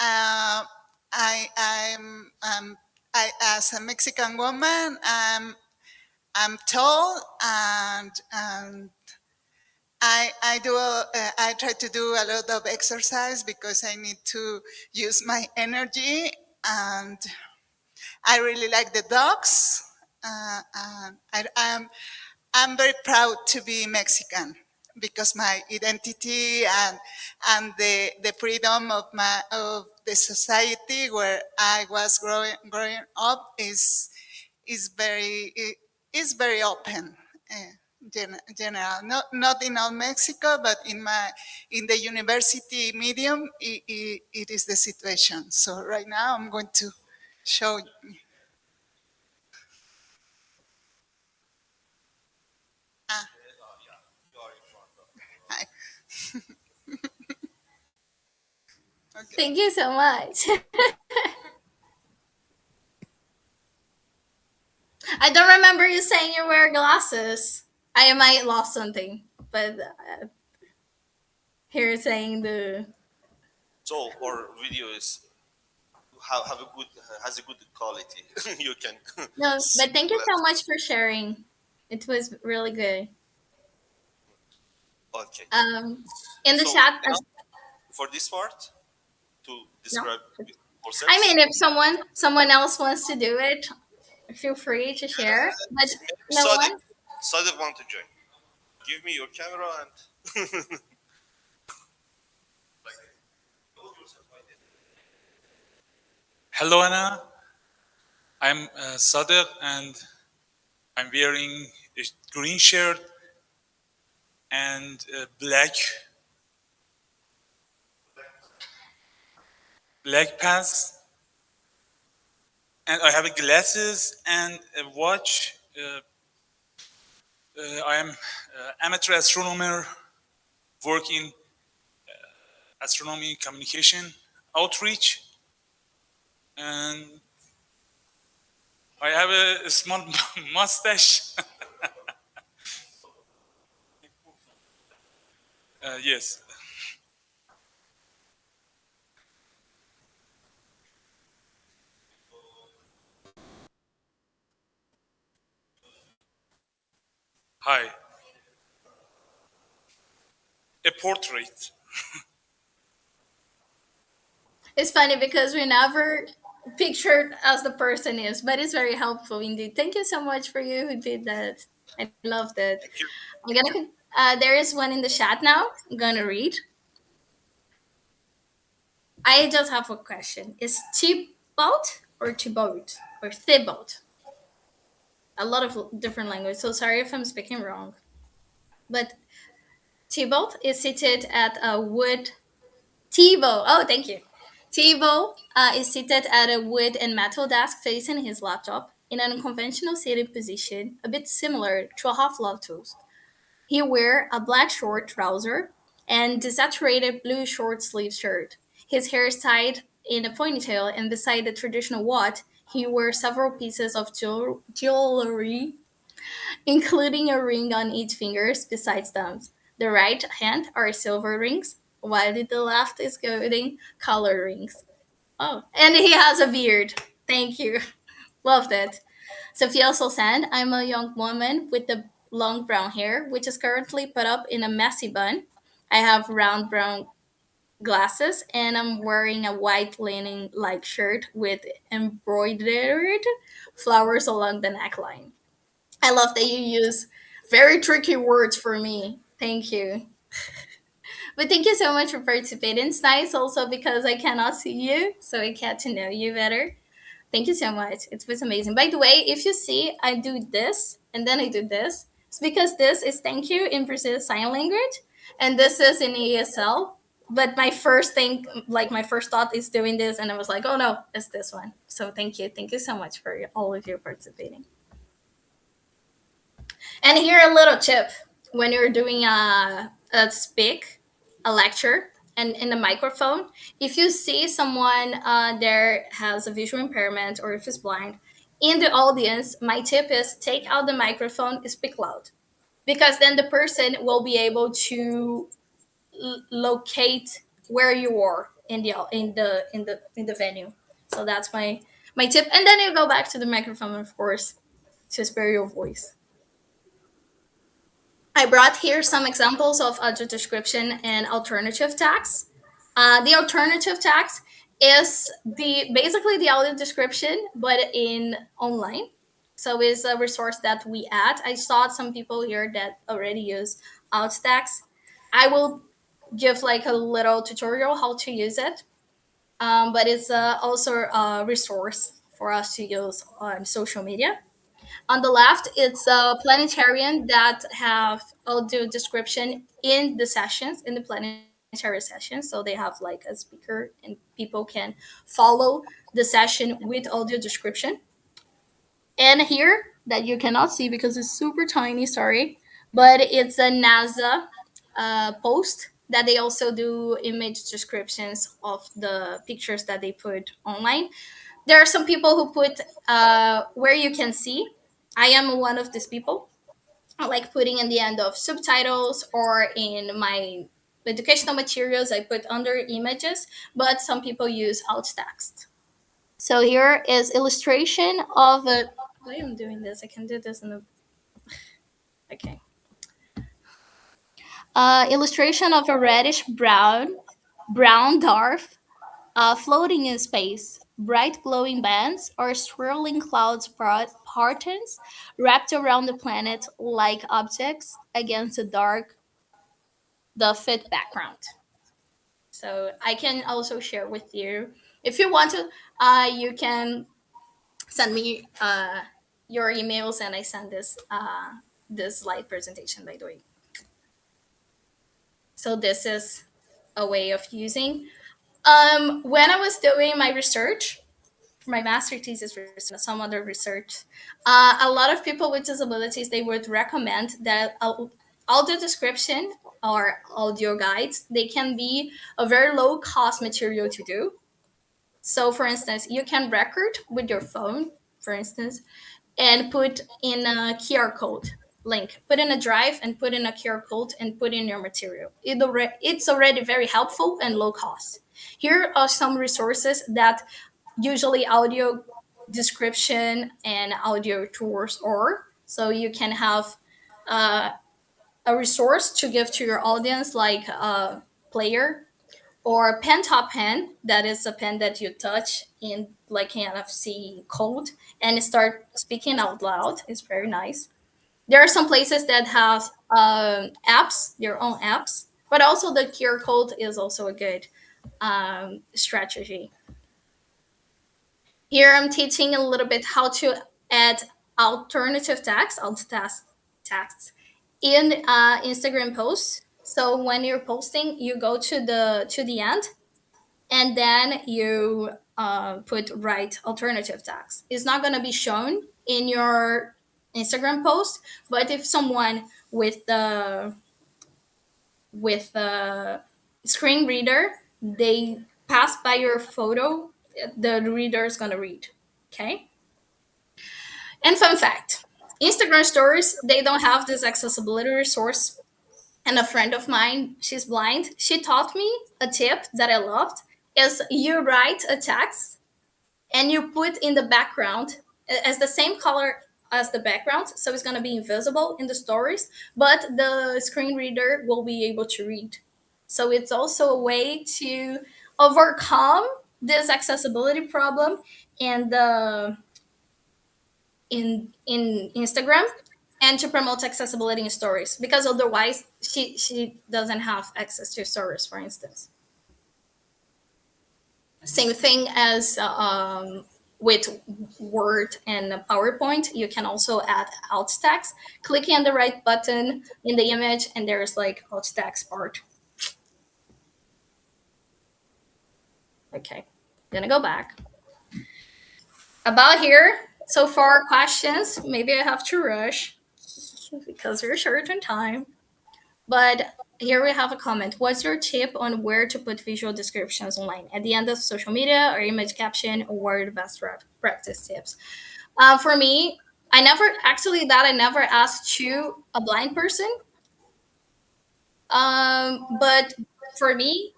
Um, I as a Mexican woman, I'm tall and I try to do a lot of exercise because I need to use my energy, and I really like the dogs. And I'm very proud to be Mexican because my identity and the freedom of the society where I was growing up is very open. General, not in all Mexico, but in the university medium, it is the situation. So right now, I'm going to show. Ah, hi. Okay. Thank you so much. I don't remember you saying you wear glasses. I might lost something, but here saying the So our video is have a good has a good quality. You can no. see But thank you so less. much for sharing. It was really good. Okay. Um, in the So chat, now for this part to no. describe I ourselves, mean, if someone else wants to do it, feel free to share. But maybe no one. Sadiq want to join. Give me your camera and Hello, Anna. I'm Sadiq, and I'm wearing a green shirt and black pants, and I have glasses and a watch. I am amateur astronomer, work in astronomy communication outreach, and I have a small mustache. Yes. Hi. A portrait. It's funny because we never pictured as the person is, but it's very helpful indeed. Thank you so much for you who did that. I loved it. thank you. I'm gonna. There is one in the chat now. I'm gonna read. I just have a question. Is Thibaut or Thibaut or Thibaut? A lot of different language. So sorry if I'm speaking wrong. But Thibaut is seated at a wood. Thibaut. Oh, thank you. Thibaut is seated at a wood and metal desk facing his laptop in an unconventional seating position, a bit similar to a half lotus. He wears a black short trouser and desaturated blue short sleeve shirt. His hair is tied in a ponytail, and beside the traditional watch, he wears several pieces of jewelry, including a ring on each finger besides thumbs. The right hand are silver rings, while the left is golden color rings. Oh, and he has a beard. Thank you. Love that. Sophia also said, I'm a young woman with the long brown hair, which is currently put up in a messy bun. I have round brown glasses, and I'm wearing a white linen like shirt with embroidered flowers along the neckline. I love that you use very tricky words for me. Thank you. But thank you so much for participating. It's nice also because I cannot see you, so I get to know you better. Thank you so much. It was amazing. By the way, if you see, I do this and then I do this. It's because this is thank you in Brazil Sign Language, and this is in ESL. but my first thing, like my first thought is doing this, and I was like, oh no, it's this one. So thank you so much for all of you participating. And here a little tip: when you're doing a speak, a lecture, and in the microphone, if you see someone there has a visual impairment or if it's blind in the audience, my tip is take out the microphone, speak loud, because then the person will be able to locate where you are in the venue. So that's my tip. And then you go back to the microphone, of course, to spare your voice. I brought here some examples of audio description and alternative text. The alternative text is the basically the audio description, but in online. So it's a resource that we add. I saw some people here that already use alt text. I will give like a little tutorial how to use it, but it's also a resource for us to use on social media. On the left, it's a planetarian that have audio description in the sessions, in the planetary sessions. So they have like a speaker and people can follow the session with audio description. And here that you cannot see because it's super tiny, sorry, but it's a NASA post that they also do image descriptions of the pictures that they put online. There are some people who put where you can see. I am one of these people. I like putting in the end of subtitles or in my educational materials, I put under images, but some people use alt text. So here is illustration of a. Why am I doing this? I can do this in the. Okay. Illustration of a reddish brown dwarf floating in space. Bright glowing bands or swirling clouds patterns wrapped around the planet like objects against a dark, the fit background. So I can also share with you. If you want to, you can send me your emails and I send this slide presentation, by the way. So this is a way of using. When I was doing my research, my master thesis research, some other research, a lot of people with disabilities, they would recommend that audio description or audio guides, they can be a very low cost material to do. So for instance, you can record with your phone, for instance, and put in a QR code link, put in a drive and put in a QR code and put in your material. It's already very helpful and low cost. Here are some resources that usually audio description and audio tours are. So you can have a resource to give to your audience, like a player or pen top pen, that is a pen that you touch in like NFC code and start speaking out loud. It's very nice. There are some places that have apps, their own apps, but also the QR code is also a good strategy. Here I'm teaching a little bit how to add alternative text, text in Instagram posts. So when you're posting, you go to the end, and then you put write alternative text. It's not going to be shown in your Instagram post, but if someone with the screen reader, they pass by your photo, the reader is going to read. Okay. And fun fact, Instagram stories, they don't have this accessibility resource. And a friend of mine, she's blind, she taught me a tip that I loved is you write a text and you put in the background as the same color as the background, so it's going to be invisible in the stories, but the screen reader will be able to read. So it's also a way to overcome this accessibility problem in the in Instagram, and to promote accessibility in stories, because otherwise she doesn't have access to stories, for instance. Same thing as with Word and PowerPoint, you can also add alt text. Clicking on the right button in the image, and there's like alt text part. Okay, gonna go back. About here, so far questions. Maybe I have to rush because we're short on time. But here we have a comment. What's your tip on where to put visual descriptions online? At the end of social media or image caption, or what are the best practice tips? For me, I never asked to a blind person. But for me,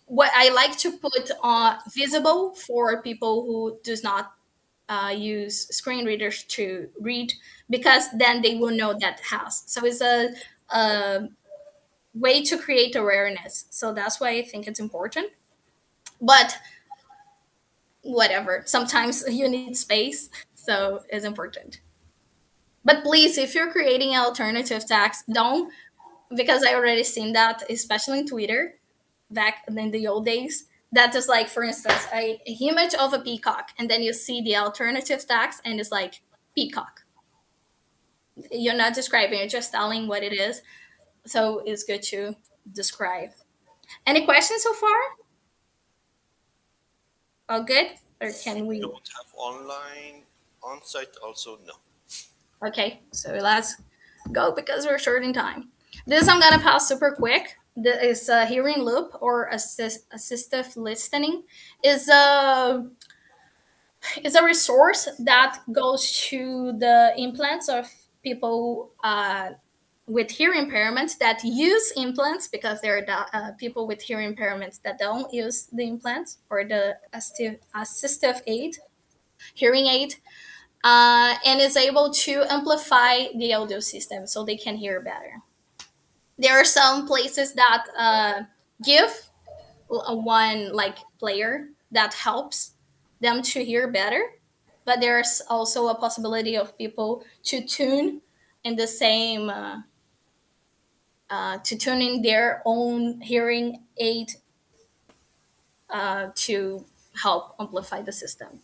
what I like to put visible for people who does not use screen readers to read, because then they will know that has. So it's a way to create awareness. So that's why I think it's important. But whatever, sometimes you need space, so it's important. But please, if you're creating alternative text, don't, because I already seen that, especially in Twitter, back in the old days. That is like, for instance, a image of a peacock, and then you see the alternative text, and it's like peacock. You're not describing; you're just telling what it is. So it's good to describe. Any questions so far? All good, or can We we? don't have online on site also, no. Okay, so let's go because we're short in time. This I'm gonna pass super quick. This is a hearing loop or assistive listening. Is a is a resource that goes to the implants of people with hearing impairments that use implants, because there are people with hearing impairments that don't use the implants or the assistive aid, hearing aid, and is able to amplify the audio system so they can hear better. There are some places that give one like player that helps them to hear better, but there's also a possibility of people to tune in the same to tune in their own hearing aid to help amplify the system.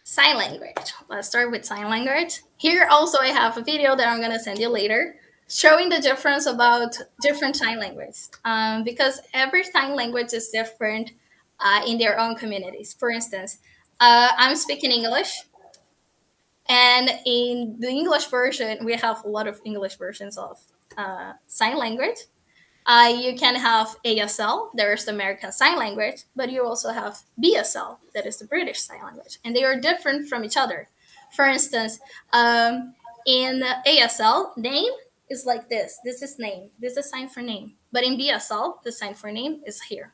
Sign language. Let's start with sign language. Here also I have a video that I'm gonna send you later, showing the difference about different sign language, because every sign language is different in their own communities. For instance, I'm speaking English, and in the English version, we have a lot of English versions of sign language. You can have ASL, there's the American Sign Language, but you also have BSL, that is the British Sign Language, and they are different from each other. For instance, in ASL, name is like this. This is name. This is a sign for name. But in BSL, the sign for name is here.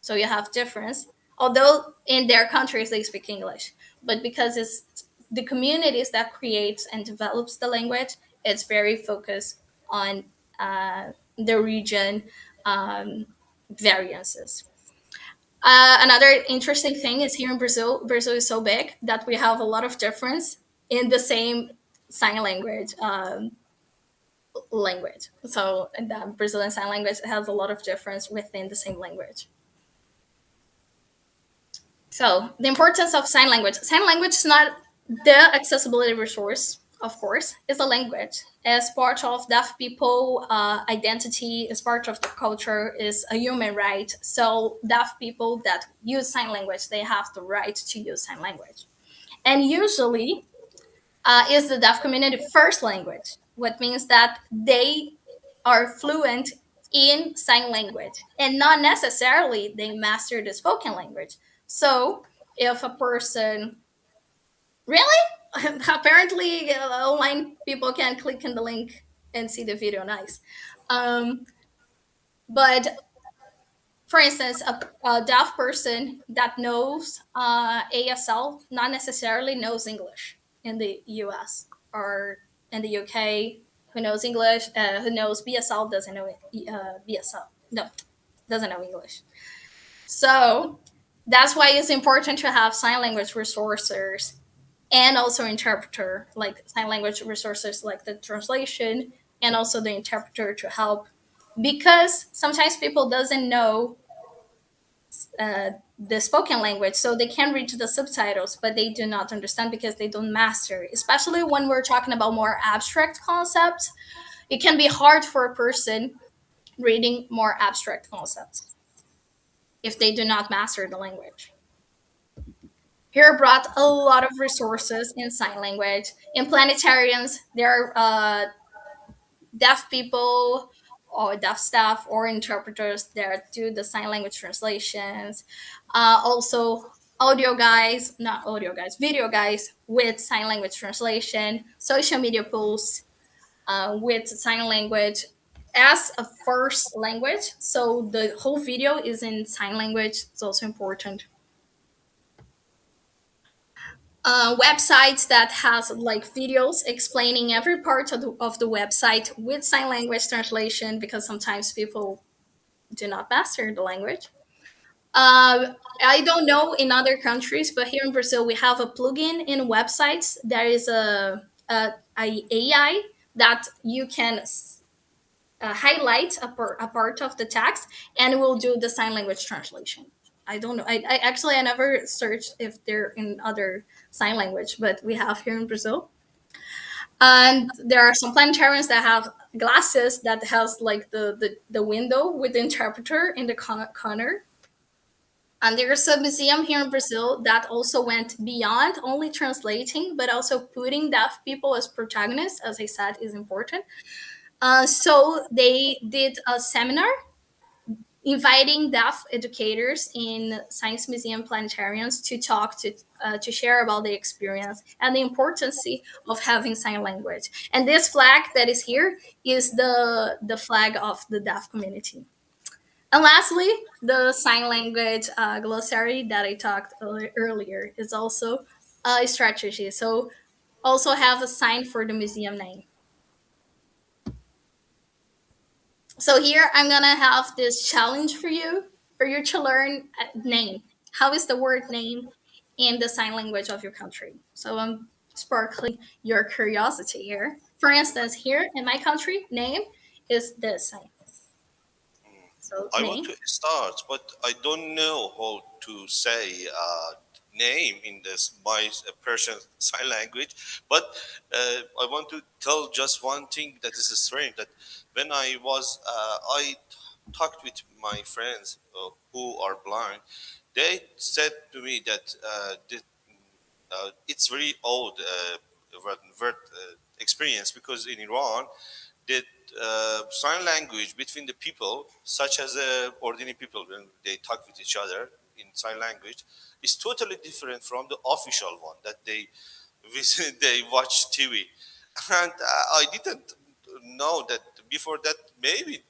So you have difference. Although in their countries they speak English, but because it's the communities that creates and develops the language, it's very focused on the region variances. Another interesting thing is here in Brazil. Brazil is so big that we have a lot of difference in the same sign language. Language. So the Brazilian Sign Language has a lot of difference within the same language. So the importance of sign language. Sign language is not the accessibility resource, of course. It's a language. As part of deaf people identity, as part of the culture, is a human right. So deaf people that use sign language, they have the right to use sign language. And usually is the deaf community first language, what means that they are fluent in sign language and not necessarily they master the spoken language. So if a person really apparently online people can click on the link and see the video nice, but for instance, a deaf person that knows ASL not necessarily knows English in the US or in the UK. Who knows English, who knows BSL doesn't know BSL. No, doesn't know English. So that's why it's important to have sign language resources and also interpreter, like sign language resources like the translation and also the interpreter to help, because sometimes people doesn't know the spoken language, so they can read the subtitles, but they do not understand because they don't master. Especially when we're talking about more abstract concepts, it can be hard for a person reading more abstract concepts if they do not master the language. Here brought a lot of resources in sign language. In planetarians, there are deaf people or deaf staff or interpreters that do the sign language translations. Also, audio guys, not audio guys, video guys with sign language translation, social media posts with sign language as a first language. So the whole video is in sign language. It's also important. Websites that has like videos explaining every part of the website with sign language translation because sometimes people do not master the language. I don't know in other countries, but here in Brazil we have a plugin in websites. There is a AI that you can highlight a part of the text and it will do the sign language translation. I don't know. I actually I never searched if they're in other sign language, but we have here in Brazil. And there are some planetarians that have glasses that has like the window with the interpreter in the corner. And there's a museum here in Brazil that also went beyond only translating, but also putting deaf people as protagonists, as I said, is important. So they did a seminar inviting deaf educators in science museum planetariums to talk to share about the experience and the importance of having sign language. And this flag that is here is the flag of the deaf community. And lastly, the sign language glossary that I talked earlier is also a strategy. So also have a sign for the museum name. So here I'm gonna have this challenge for you to learn name. How is the word name in the sign language of your country? So I'm sparkling your curiosity here. For instance, here in my country, name is this sign. So I want name. to start, but I don't know how to say name in this my Persian sign language. But I want to tell just one thing that is strange. That when I talked with my friends who are blind, they said to me that it's very old experience because in Iran the sign language between the people, such as ordinary people, when they talk with each other in sign language, is totally different from the official one that they visit, they watch TV. And I didn't know that before that. Maybe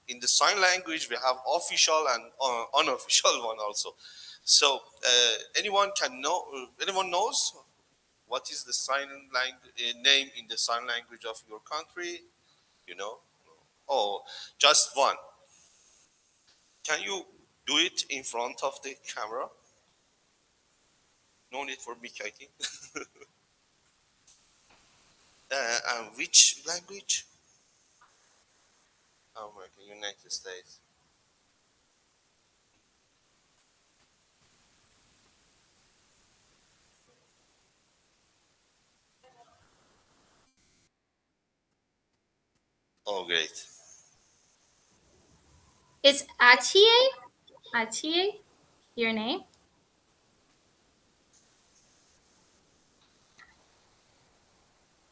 in the sign language we have official and unofficial one also. So anyone can know. Anyone knows what is the sign language name in the sign language of your country? You know? Oh, just one. Can you do it in front of the camera? No need for big writing. And which language? America, United States. Oh, great. Is Atie your name?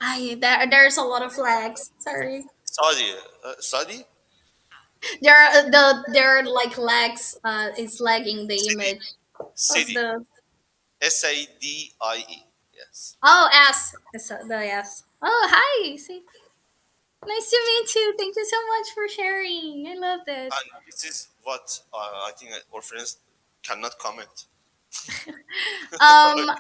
There's a lot of flags. Sorry. Saudi. Saudi? There are like legs. It's lagging the City. image of City. the. Sadie. Yes. Oh, S. It's the S. Oh, hi. See, nice to meet you. Thank you so much for sharing. I love this. And this is what I think our friends cannot comment. Um,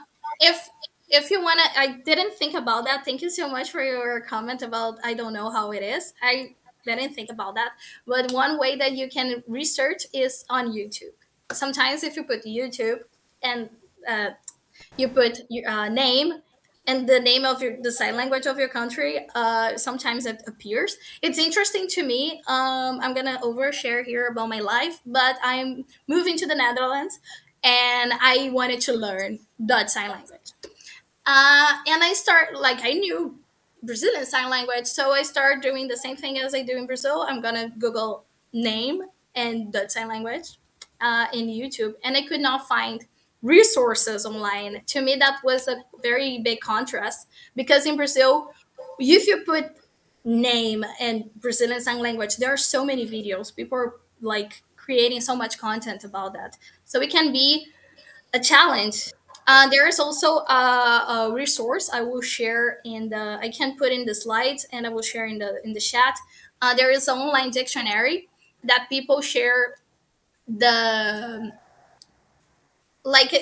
if if you wanna, I didn't think about that. Thank you so much for your comment about I don't know how it is. I didn't think about that. But one way that you can research is on YouTube. Sometimes if you put YouTube and uh, you put your name and the name of the sign language of your country, sometimes it appears. It's interesting to me. I'm gonna overshare here about my life, but I'm moving to the Netherlands and I wanted to learn Dutch sign language. And I start like I knew Brazilian Sign Language. So I started doing the same thing as I do in Brazil. I'm gonna Google name and Dutch Sign Language in YouTube, and I could not find resources online. To me, that was a very big contrast because in Brazil, if you put name and Brazilian Sign Language, there are so many videos. People are like creating so much content about that. So it can be a challenge. There is also a resource I will share in the. I can put in the slides and I will share in the chat. There is an online dictionary that people share the like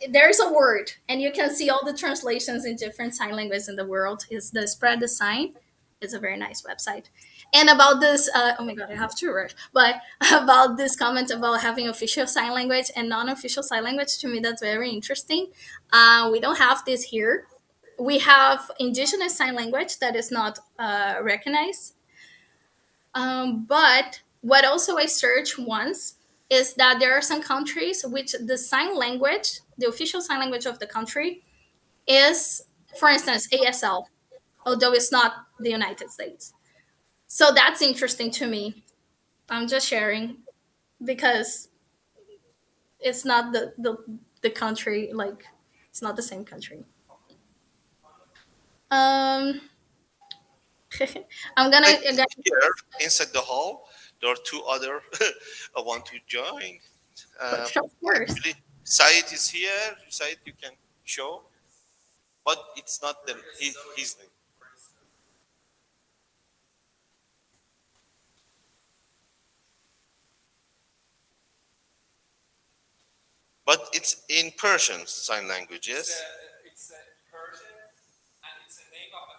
there's a word and you can see all the translations in different sign languages in the world. Is the Spread the Sign. It's a very nice website. And about this, oh my god, I have to rush. But about this comment about having official sign language and non-official sign language, to me that's very interesting. We don't have this here. We have indigenous sign language that is not recognized. But what also I searched once is that there are some countries which the sign language, the official sign language of the country, is, for instance, ASL, although it's not the United States. So that's interesting to me. I'm just sharing because it's not the country, like it's not the same country. Um, I I'm gonna think here inside the hall there are two other I want to join. of I course. believe Said is here. Said, you can show, but it's not his name. But it's in Persian sign language, yes. It's Persian and it's the name of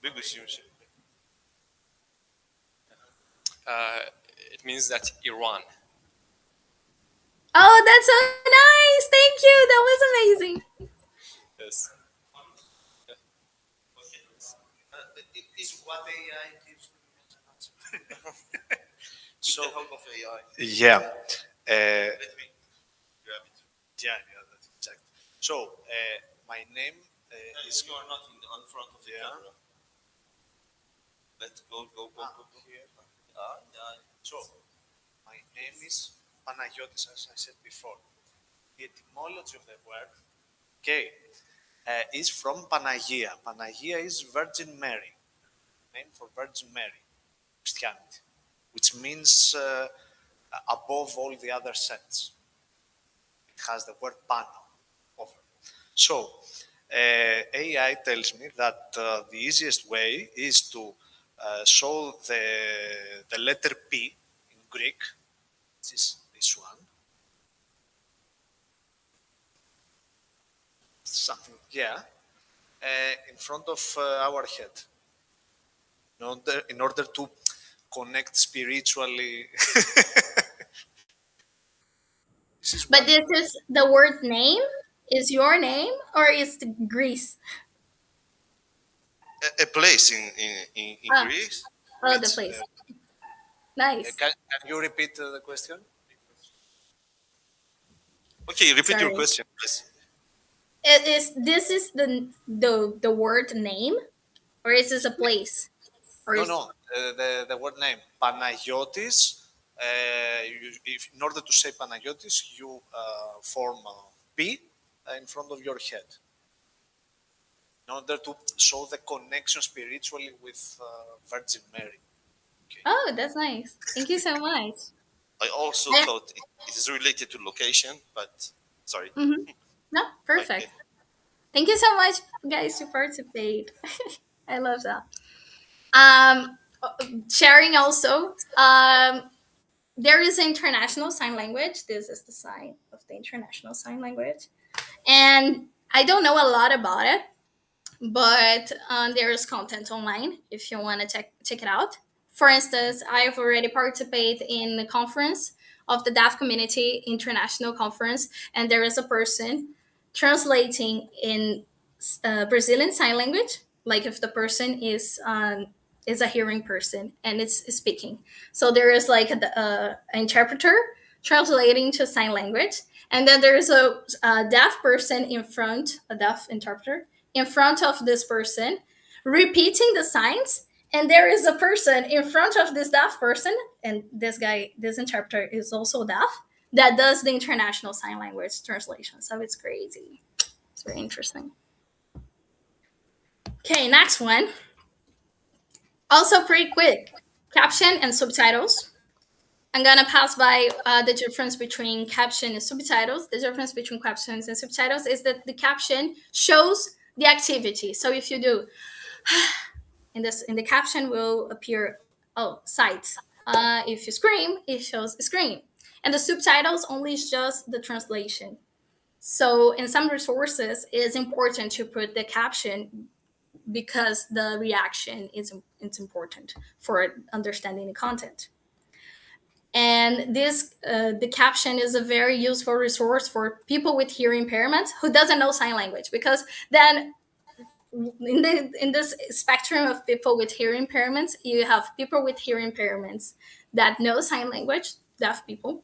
بگوشیمش. it means that Iran. Oh, that's so nice! Thank you. That was amazing. Yes. Is what AI gives So help of AI. Yeah. Let me grab it. Yeah, that's exactly. So, my name is. You are not on front of the Yeah. camera. Let's go here. Yeah. So, my name is Panagiotis, as I said before. The etymology of the word, okay, is from Panagia. Panagia is Virgin Mary, name for Virgin Mary, Christianity, which means above all the other saints. It has the word Pana over. So, AI tells me that the easiest way is to show the letter P in Greek, which is this one. Something, yeah, in front of our head, in order to connect spiritually. This is But one. this is the word name? Is your name or is the Greece? A place in Ah, Greece. oh, the It's place. Nice. Can you repeat the question? okay. Repeat your Sorry. question, please. It is this is the word name or is this a place? Or No, is no, the word name, Panagiotis. In order to say Panagiotis, you form P in front of your head. In order to show the connection spiritually with Virgin Mary. Okay. Oh, that's nice. Thank you so much. I also Yeah. thought it is related to location, but sorry. No, Okay. perfect. Thank you so much, guys, to participate. I love that. Um, Sharing also. There is international sign language. This is the sign of the international sign language, and I don't know a lot about it, but there is content online if you want to check it out. For instance, I've already participated in the conference of the deaf community international conference, and there is a person translating in Brazilian sign language, like if the person is a hearing person and it's speaking. So there is like the interpreter translating to sign language, and then there's a deaf person in front, a deaf interpreter in front of this person repeating the signs, and there is a person in front of this deaf person, and this guy, this interpreter is also deaf, that does the international sign language translation. So it's crazy. It's very interesting. Okay, next one. Also pretty quick. Caption and subtitles. I'm gonna pass by the difference between caption and subtitles. The difference between captions and subtitles is that the caption shows the activity. So if you do in the caption will appear sight. If you scream, it shows scream. And the subtitles only shows the translation. So in some resources, it's important to put the caption because the reaction is it's important for understanding the content. And this the caption is a very useful resource for people with hearing impairments who doesn't know sign language, because then in this spectrum of people with hearing impairments, you have people with hearing impairments that know sign language, deaf people,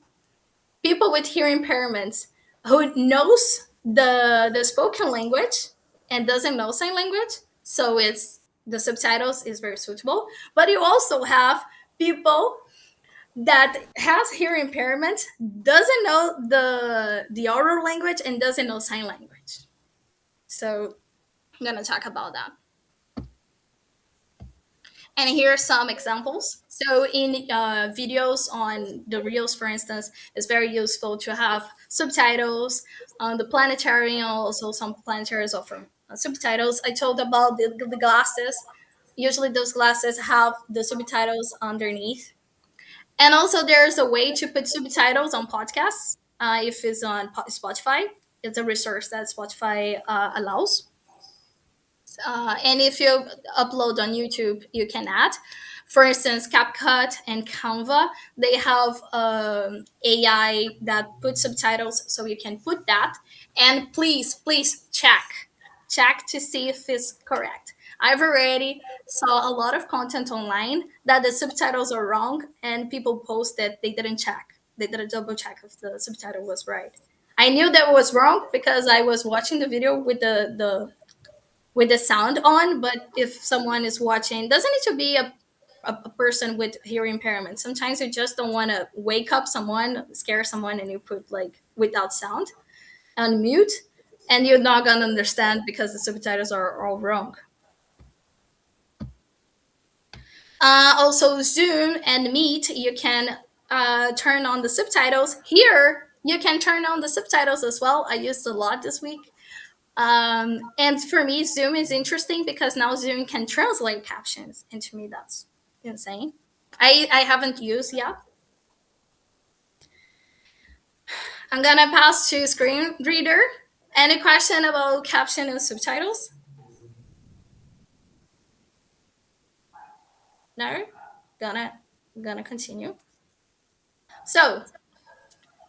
people with hearing impairments who knows the spoken language and doesn't know sign language, so it's the subtitles is very suitable. But you also have people that has hearing impairment, doesn't know the oral language and doesn't know sign language. So I'm gonna talk about that. And here are some examples. So in videos on the reels, for instance, it's very useful to have subtitles. On the planetarium, also some planetariums offer subtitles. I told about the glasses. Usually those glasses have the subtitles underneath. And also there's a way to put subtitles on podcasts if it's on Spotify. It's a resource that Spotify allows. And if you upload on YouTube, you can add. For instance, CapCut and Canva, they have AI that puts subtitles, so you can put that. And please check to see if it's correct. I've already saw a lot of content online that the subtitles are wrong, and people post that they didn't check. They didn't double check if the subtitle was right. I knew that was wrong because I was watching the video with the sound on. But if someone is watching, doesn't need to be a person with hearing impairment. Sometimes you just don't want to wake up someone, scare someone, and you put like without sound on mute, and you're not gonna understand because the subtitles are all wrong. Also, Zoom and Meet, you can turn on the subtitles. Here, you can turn on the subtitles as well. I used a lot this week. And for me, Zoom is interesting because now Zoom can translate captions. And to me, that's insane. I haven't used yet. I'm gonna pass to screen reader. Any question about caption and subtitles? No? Gonna continue. So,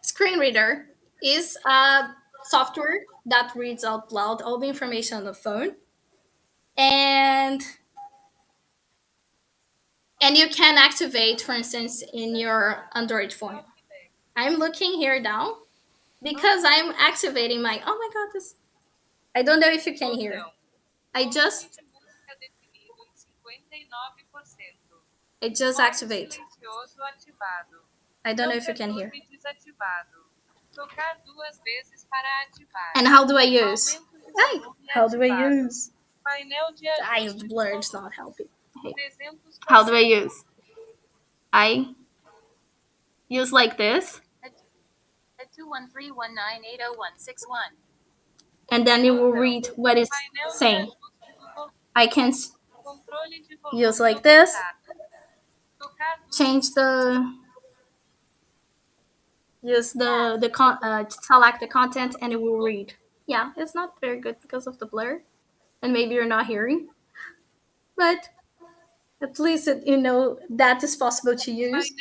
screen reader is a software that reads out loud all the information on the phone. And you can activate, for instance, in your Android phone. I'm looking here down because I'm activating my. Oh my god, this. I don't know if you can hear. I just. I just activate. I don't know if you can hear. And how do I use? Hey, how do I use? The blur is not helping. Hey. How do I use? I use like this. And then it will read what it's saying. I can use like this. Change the use select the content and it will read. Yeah, it's not very good because of the blur, and maybe you're not hearing, but at least you know that is possible to use.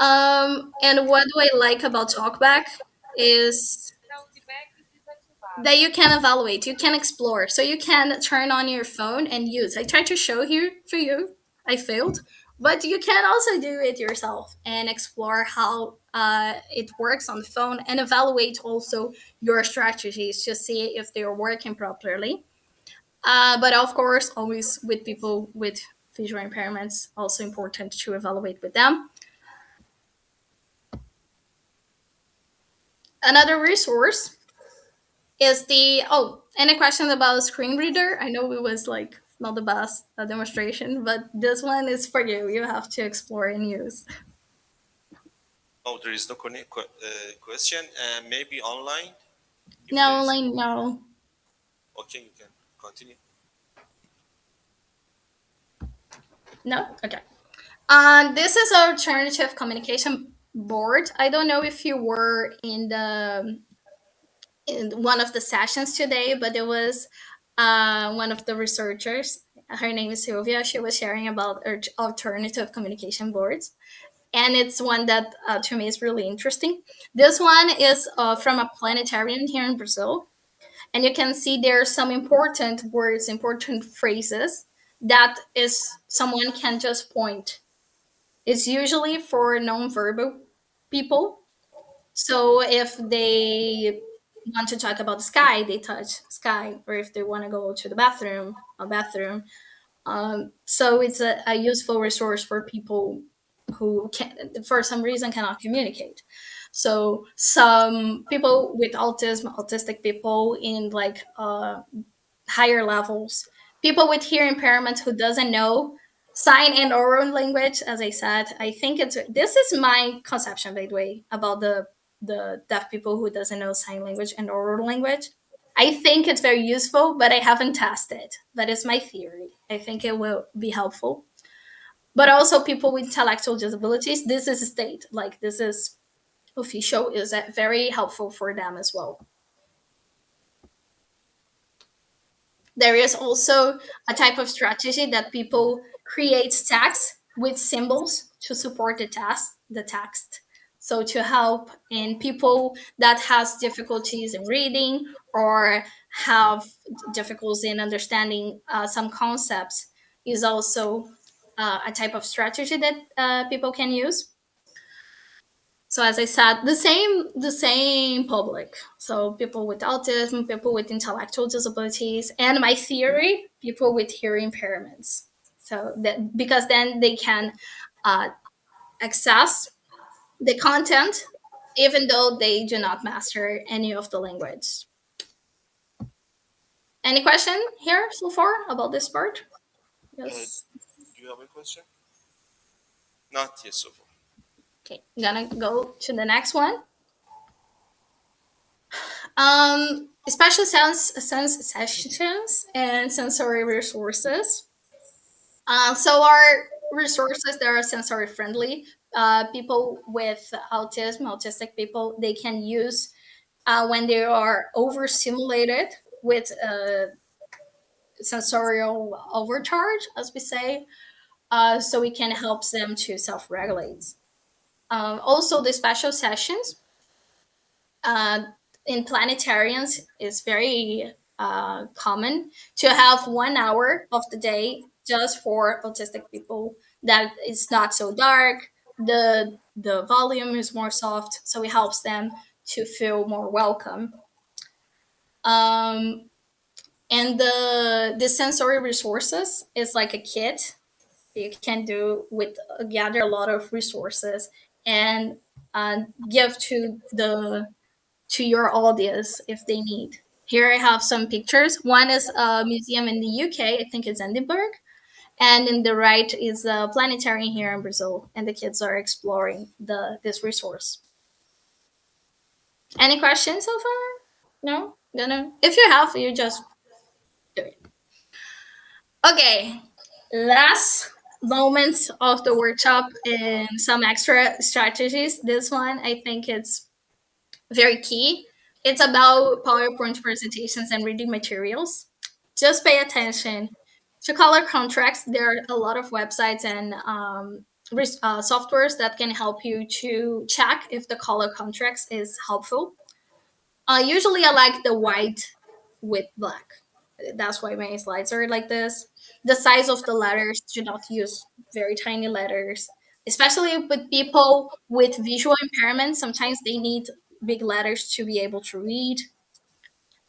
And what do I like about TalkBack is that you can evaluate, you can explore, so you can turn on your phone and use. I tried to show here for you, I failed, But you can also do it yourself and explore how it works on the phone and evaluate also your strategies to see if they're working properly. But of course, always with people with visual impairments, also important to evaluate with them. Another resource is the any questions about a screen reader? I know it was like not the best demonstration, but this one is for you. You have to explore and use. Oh, there is no question. Maybe online, if there No, is. like no, Okay, you can continue. no. Okay. This is alternative communication board. I don't know if you were in one of the sessions today, but it was one of the researchers. Her name is Sylvia. She was sharing about alternative communication boards, and it's one that to me is really interesting. This one is from a planetarium here in Brazil, and you can see there are some important words, important phrases that is someone can just point. It's usually for nonverbal people. So if they want to talk about the sky, they touch sky, or if they want to go to the bathroom, a bathroom. So it's a useful resource for people who can, for some reason, cannot communicate. So some people with autism, autistic people in like higher levels, people with hearing impairment who doesn't know sign and oral language. As I said, I think it's this is my conception, by the way, about the deaf people who doesn't know sign language and oral language. I think it's very useful, but I haven't tested. But it's my theory. I think it will be helpful. But also people with intellectual disabilities, this is a state, like this is official, is very helpful for them as well. There is also a type of strategy that people create text with symbols to support the text. So to help in people that has difficulties in reading or have difficulties in understanding some concepts is also a type of strategy that people can use. So as I said, the same public. So people with autism, people with intellectual disabilities, and my theory, people with hearing impairments. So that because then they can uh, access the content even though they do not master any of the language. Any question here so far about this part? Uh, Yes. do you have a question? Not yet so far. Okay, I'm gonna go to the next one. Special sense sessions and sensory resources. So our resources that are sensory friendly. People with autism, autistic people, they can use when they are overstimulated with sensorial overcharge, as we say. So it can help them to self-regulate. Also, the special sessions uh, in planetariums is very common to have 1 hour of the day just for autistic people that it's not so dark, the volume is more soft, so it helps them to feel more welcome. um, and the sensory resources is like a kit you can do with gather a lot of resources and give to your audience if they need. Here I have some pictures. One is a museum in the UK, I think it's Edinburgh, and in the right is a planetarium here in Brazil, and the kids are exploring the this resource. Any questions so far? No? No? If you have, you just do it. Okay, last moments of the workshop and some extra strategies. This one, I think it's very key. It's about PowerPoint presentations and reading materials. Just pay attention to color contracts. There are a lot of websites and softwares that can help you to check if the color contracts is helpful. Usually, I like the white with black. That's why my slides are like this. The size of the letters, do not use very tiny letters, especially with people with visual impairment. Sometimes they need big letters to be able to read.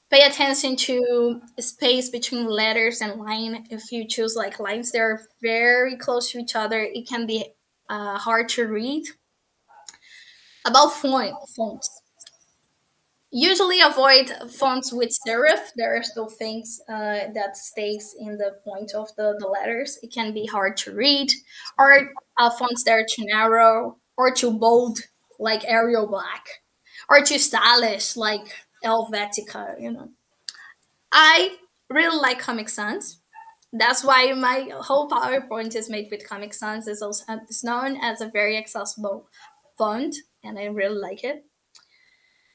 Pay attention to space between letters and line. If you choose like lines that are very close to each other, it can be hard to read. About fonts, usually avoid fonts with serif. There are still things that stays in the point of the letters. It can be hard to read, or fonts that are too narrow or too bold, like Arial Black, or too stylish, like Helvetica. I really like Comic Sans. That's why my whole PowerPoint is made with Comic Sans. It's known as a very accessible font, and I really like it.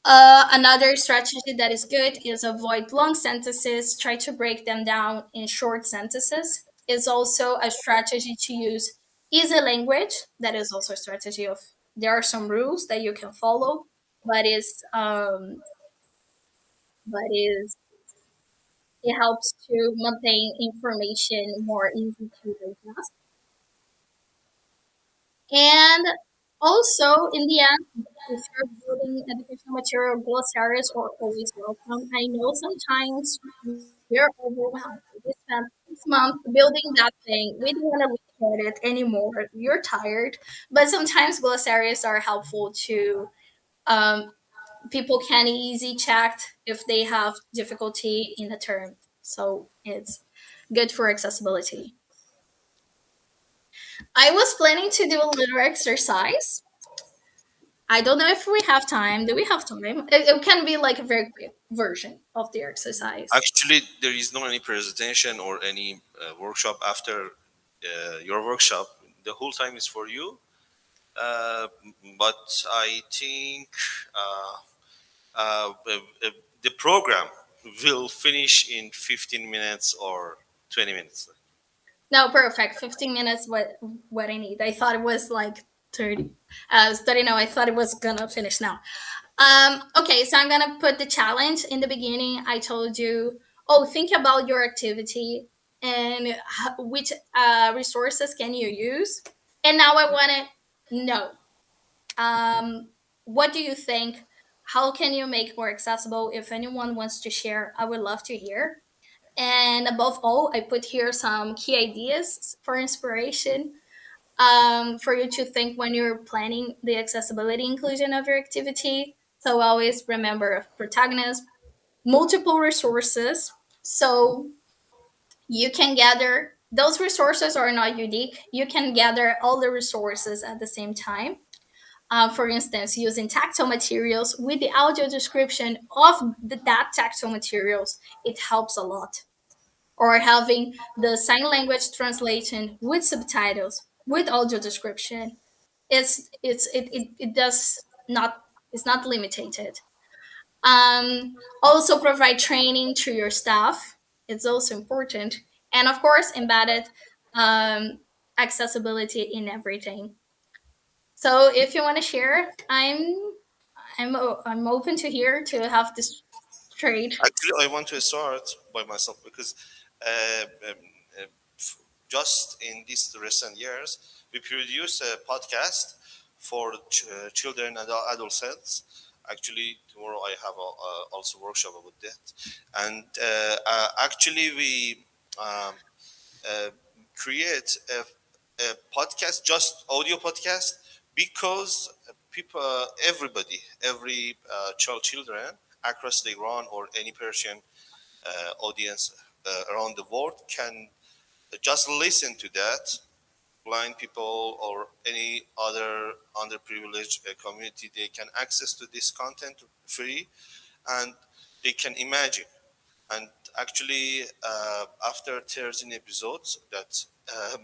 Another strategy that is good is avoid long sentences. Try to break them down in short sentences. It's also a strategy to use easy language. That is also a strategy of there are some rules that you can follow, but is it helps to maintain information more easy to digest. And also, in the end, if you're building educational material, glossaries are always welcome. I know sometimes we're overwhelmed. We spent 6 months building that thing. We don't want to look at it anymore. You're tired. But sometimes glossaries are helpful to um, people can easy check if they have difficulty in a term. So it's good for accessibility. I was planning to do a little exercise. I don't know if we have time. Do we have time? It can be like a very quick version of the exercise. Actually, there is no any presentation or any workshop after your workshop. The whole time is for you. Uh, but I think the program will finish in 15 minutes or 20 minutes. No, perfect. 15 minutes, what I need. I thought it was like 30. I was 30 now. I thought it was gonna finish now. Okay, so I'm gonna put the challenge in the beginning. I told you, oh, think about your activity and which resources can you use. And now I want to know, what do you think? How can you make more accessible? If anyone wants to share, I would love to hear. And above all, I put here some key ideas for inspiration, for you to think when you're planning the accessibility inclusion of your activity. So always remember protagonist, multiple resources. So you can gather those resources are not unique. You can gather all the resources at the same time. For instance, using tactile materials with the audio description of that tactile materials, it helps a lot. Or having the sign language translation with subtitles with audio description. It does not it's not limited. Also provide training to your staff. It's also important, and of course, embedded um, accessibility in everything. So if you want to share, I'm open to hear to have this trade. Actually, I want to start by myself because uh, um, uh, just in these recent years, we produce a podcast for children and adolescents. Actually, tomorrow I have also workshop about that, and actually we um, uh, create a podcast, just audio podcast, because people, everybody, every children across the Iran or any Persian audience around the world can just listen to that. Blind people or any other underprivileged community, they can access to this content free, and they can imagine. And actually, after 13 episodes, that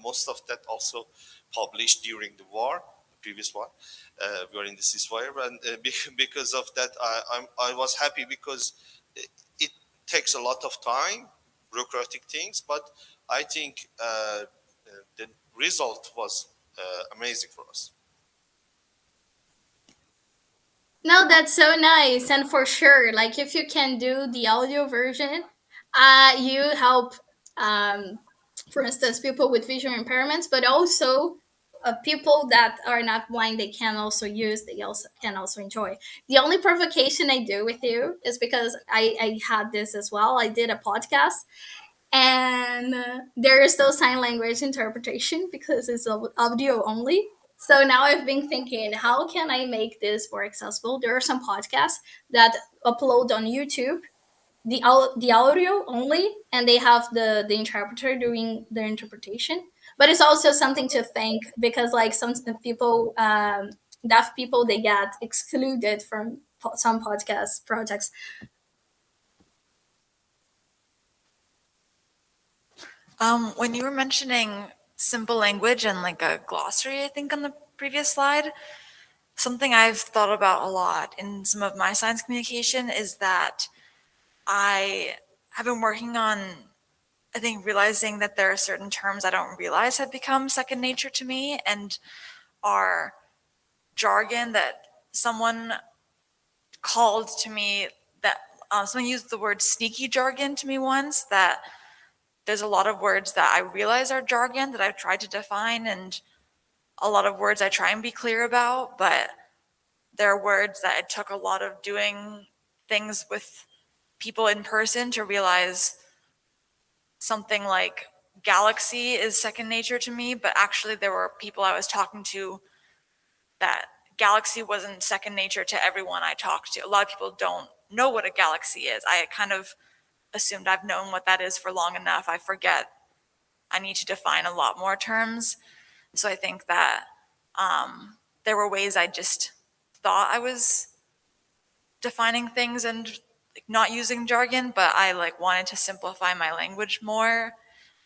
most of that also published during the war, the previous one, we were in the ceasefire, and because of that, I was happy because it takes a lot of time, bureaucratic things, but I think the result was amazing for us. No, that's so nice. And for sure, like if you can do the audio version, You help, um, for instance, people with visual impairments, but also people that are not blind. They can also use. They also can also enjoy. The only provocation I do with you is because I had this as well. I did a podcast, and there is no sign language interpretation because it's audio only. So now I've been thinking, how can I make this more accessible? There are some podcasts that upload on YouTube, the audio only, and they have the interpreter doing the interpretation. But it's also something to think, because like some people, deaf people, they get excluded from some podcast projects. When you were mentioning simple language and like a glossary, I think on the previous slide, something I've thought about a lot in some of my science communication is that I have been working on, I think, realizing that there are certain terms I don't realize have become second nature to me and are jargon that someone called to me, that someone used the word sneaky jargon to me once, that there's a lot of words that I realize are jargon that I've tried to define, and a lot of words I try and be clear about, but there are words that it took a lot of doing things with people in person to realize. Something like galaxy is second nature to me, but actually there were people I was talking to that galaxy wasn't second nature to everyone I talked to. A lot of people don't know what a galaxy is. I kind of assumed I've known what that is for long enough. I forget I need to define a lot more terms. So I think that there were ways I just thought I was defining things and like not using jargon, but I like wanted to simplify my language more,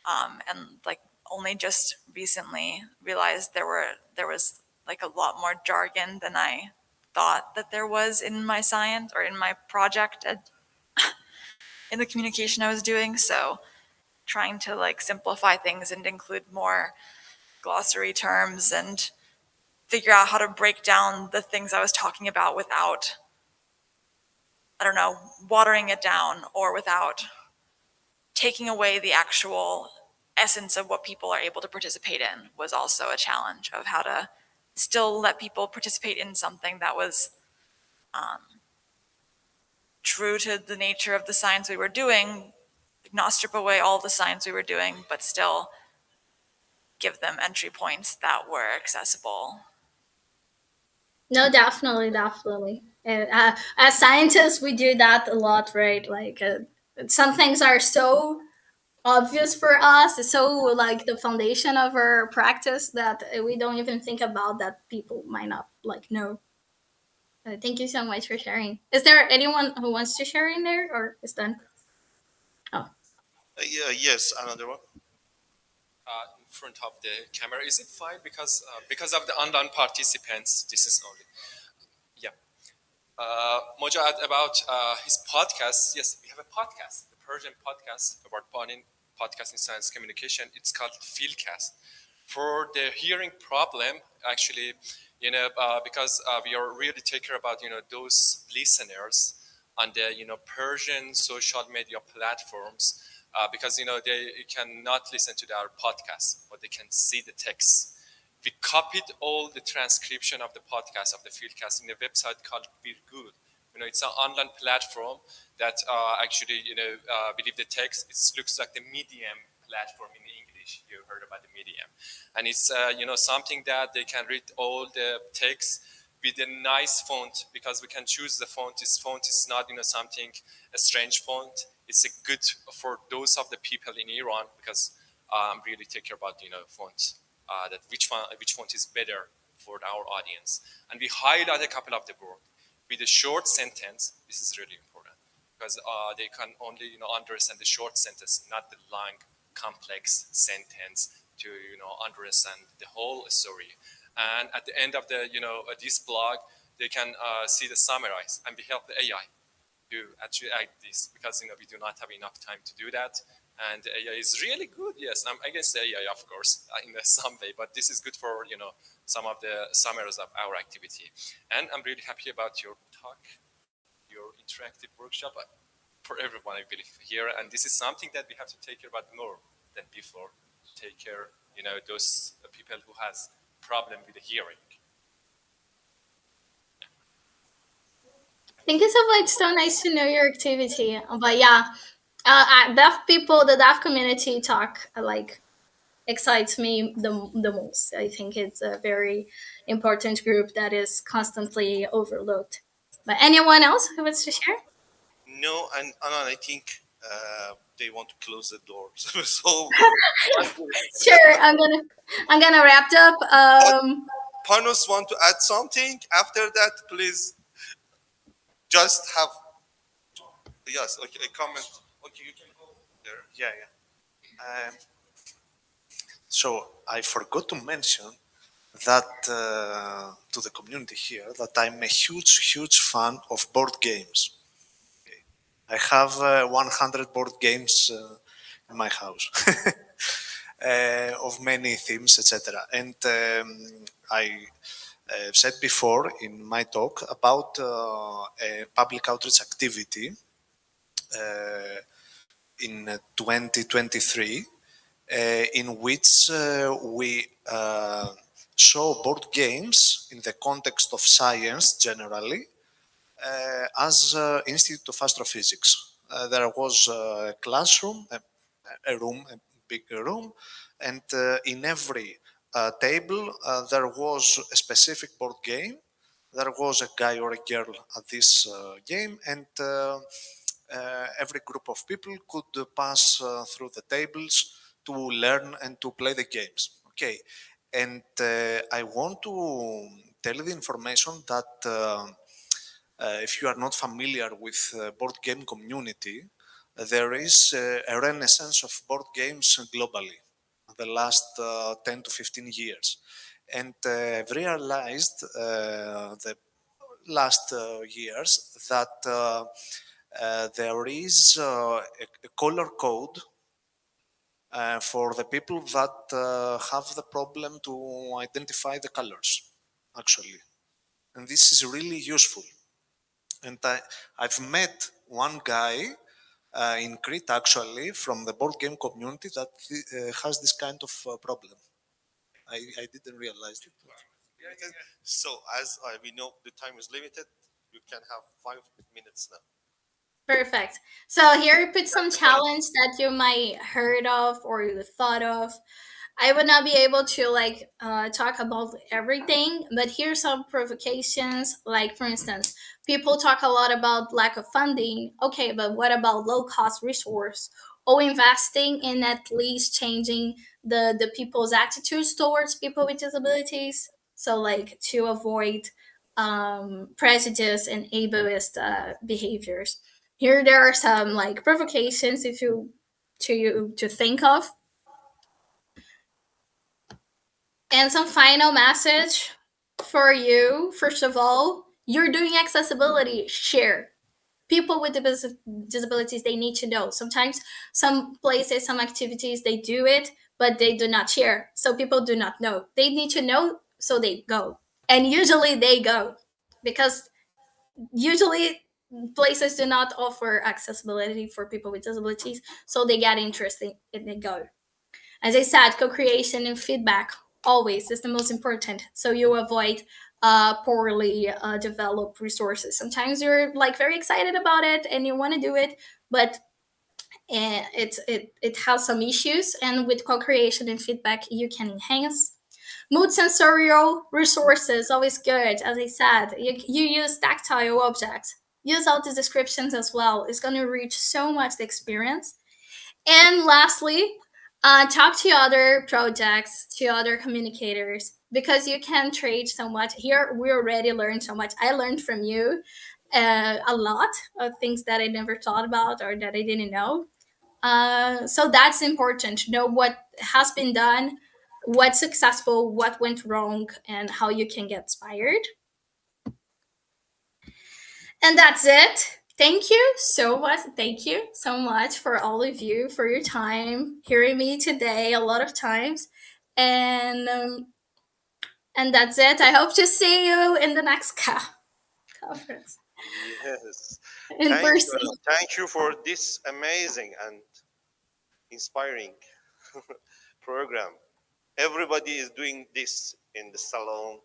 and like only just recently realized there was like a lot more jargon than I thought that there was in my science or in my project in the communication I was doing. So trying to like simplify things and include more glossary terms and figure out how to break down the things I was talking about without, I don't know, watering it down or without taking away the actual essence of what people are able to participate in was also a challenge of how to still let people participate in something that was true to the nature of the science we were doing, not strip away all the science we were doing, but still give them entry points that were accessible. No, definitely, definitely. And, as scientists, we do that a lot, right? Like, some things are so obvious for us. It's so like the foundation of our practice that we don't even think about that people might not like know. Thank you so much for sharing. Is there anyone who wants to share in there, or is done? Oh, Yeah, yes, another one. In front of the camera, is it fine? Because of the online participants, this is only. Yeah. Mojad, about his podcast. Yes, we have a podcast, the Persian podcast about podcast in science communication. It's called Fieldcast. For the hearing problem, actually, because we are really take care about those listeners on the Persian social media platforms, because they cannot listen to our podcast, but they can see the text. We copied all the transcription of the podcast of the Fieldcast in a website called Virgul. It's an online platform that actually, believe the text. It looks like the Medium platform in English. You heard about the Medium, and it's something that they can read all the text with a nice font, because we can choose the font. This font is not something a strange font. It's a good for those of the people in Iran, because really take care about fonts, that which font is better for our audience, and we highlight a couple of the words with a short sentence. This is really important, because they can only understand the short sentence, not the long complex sentence, to understand the whole story. And at the end of the this blog, they can see the summarize, and we help the AI to actually add this, because we do not have enough time to do that. And the AI is really good. Yes, I'm against the AI, of course, in some way, but this is good for some of the summaries of our activity. And I'm really happy about your talk, your interactive workshop. for everyone, I believe, here. And this is something that we have to take care about more than before. Take care, those people who has problem with the hearing. Thank you so much. So nice to know your activity. But yeah, deaf people, the deaf community talk like excites me the most. I think it's a very important group that is constantly overlooked. But anyone else who wants to share? No, and I think they want to close the doors. So, Sure, I'm gonna wrap up. Panos want to add something. After that, please just have yes. Okay, a comment. Okay, you can go there. Yeah, yeah. So I forgot to mention that to the community here that I'm a huge, huge fan of board games. I have 100 board games in my house of many themes, etc. And I said before in my talk about a public outreach activity in 2023 in which we show board games in the context of science generally as Institute of Astrophysics. There was a classroom, a room, a big room, and in every table there was a specific board game. There was a guy or a girl at this game, and every group of people could pass through the tables to learn and to play the games. Okay, and I want to tell you the information that if you are not familiar with board game community, there is a renaissance of board games globally the last 10 to 15 years. And I've realized the last years that there is a color code for the people that have the problem to identify the colors, actually. And this is really useful. And I've met one guy in Crete, actually, from the board game community that has this kind of problem. I didn't realize it. So, as we know, the time is limited. You can have 5 minutes now. Perfect. So here you put some challenge that you might heard of or you thought of. I would not be able to like talk about everything, but here's some provocations. Like for instance, people talk a lot about lack of funding. Okay, but what about low cost resource or investing in at least changing the people's attitudes towards people with disabilities? So like to avoid prejudice and ableist behaviors. Here there are some like provocations if you to think of. And some final message for you. First of all, you're doing accessibility. Share. People with disabilities, they need to know. Sometimes some places, some activities, they do it, but they do not share. So people do not know. They need to know, so they go. And usually they go because usually places do not offer accessibility for people with disabilities. So they get interested and they go. As I said, co-creation and feedback always is the most important. So you avoid poorly developed resources. Sometimes you're like very excited about it and you want to do it, but it has some issues. And with co-creation and feedback, you can enhance. Mood sensorial resources always good. As I said, you use tactile objects. Use all the descriptions as well. It's going to reach so much the experience. And lastly, talk to other projects, to other communicators, because you can trade so much. Here, we already learned so much. I learned from you a lot of things that I never thought about or that I didn't know. So that's important to know what has been done, what's successful, what went wrong, and how you can get inspired. And that's it. Thank you so much. Thank you so much for all of you for your time hearing me today a lot of times. And and that's it. I hope to see you in the next conference. Yes. in person. Thank you for this amazing and inspiring program. Everybody is doing this in the salon.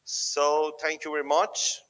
So thank you very much.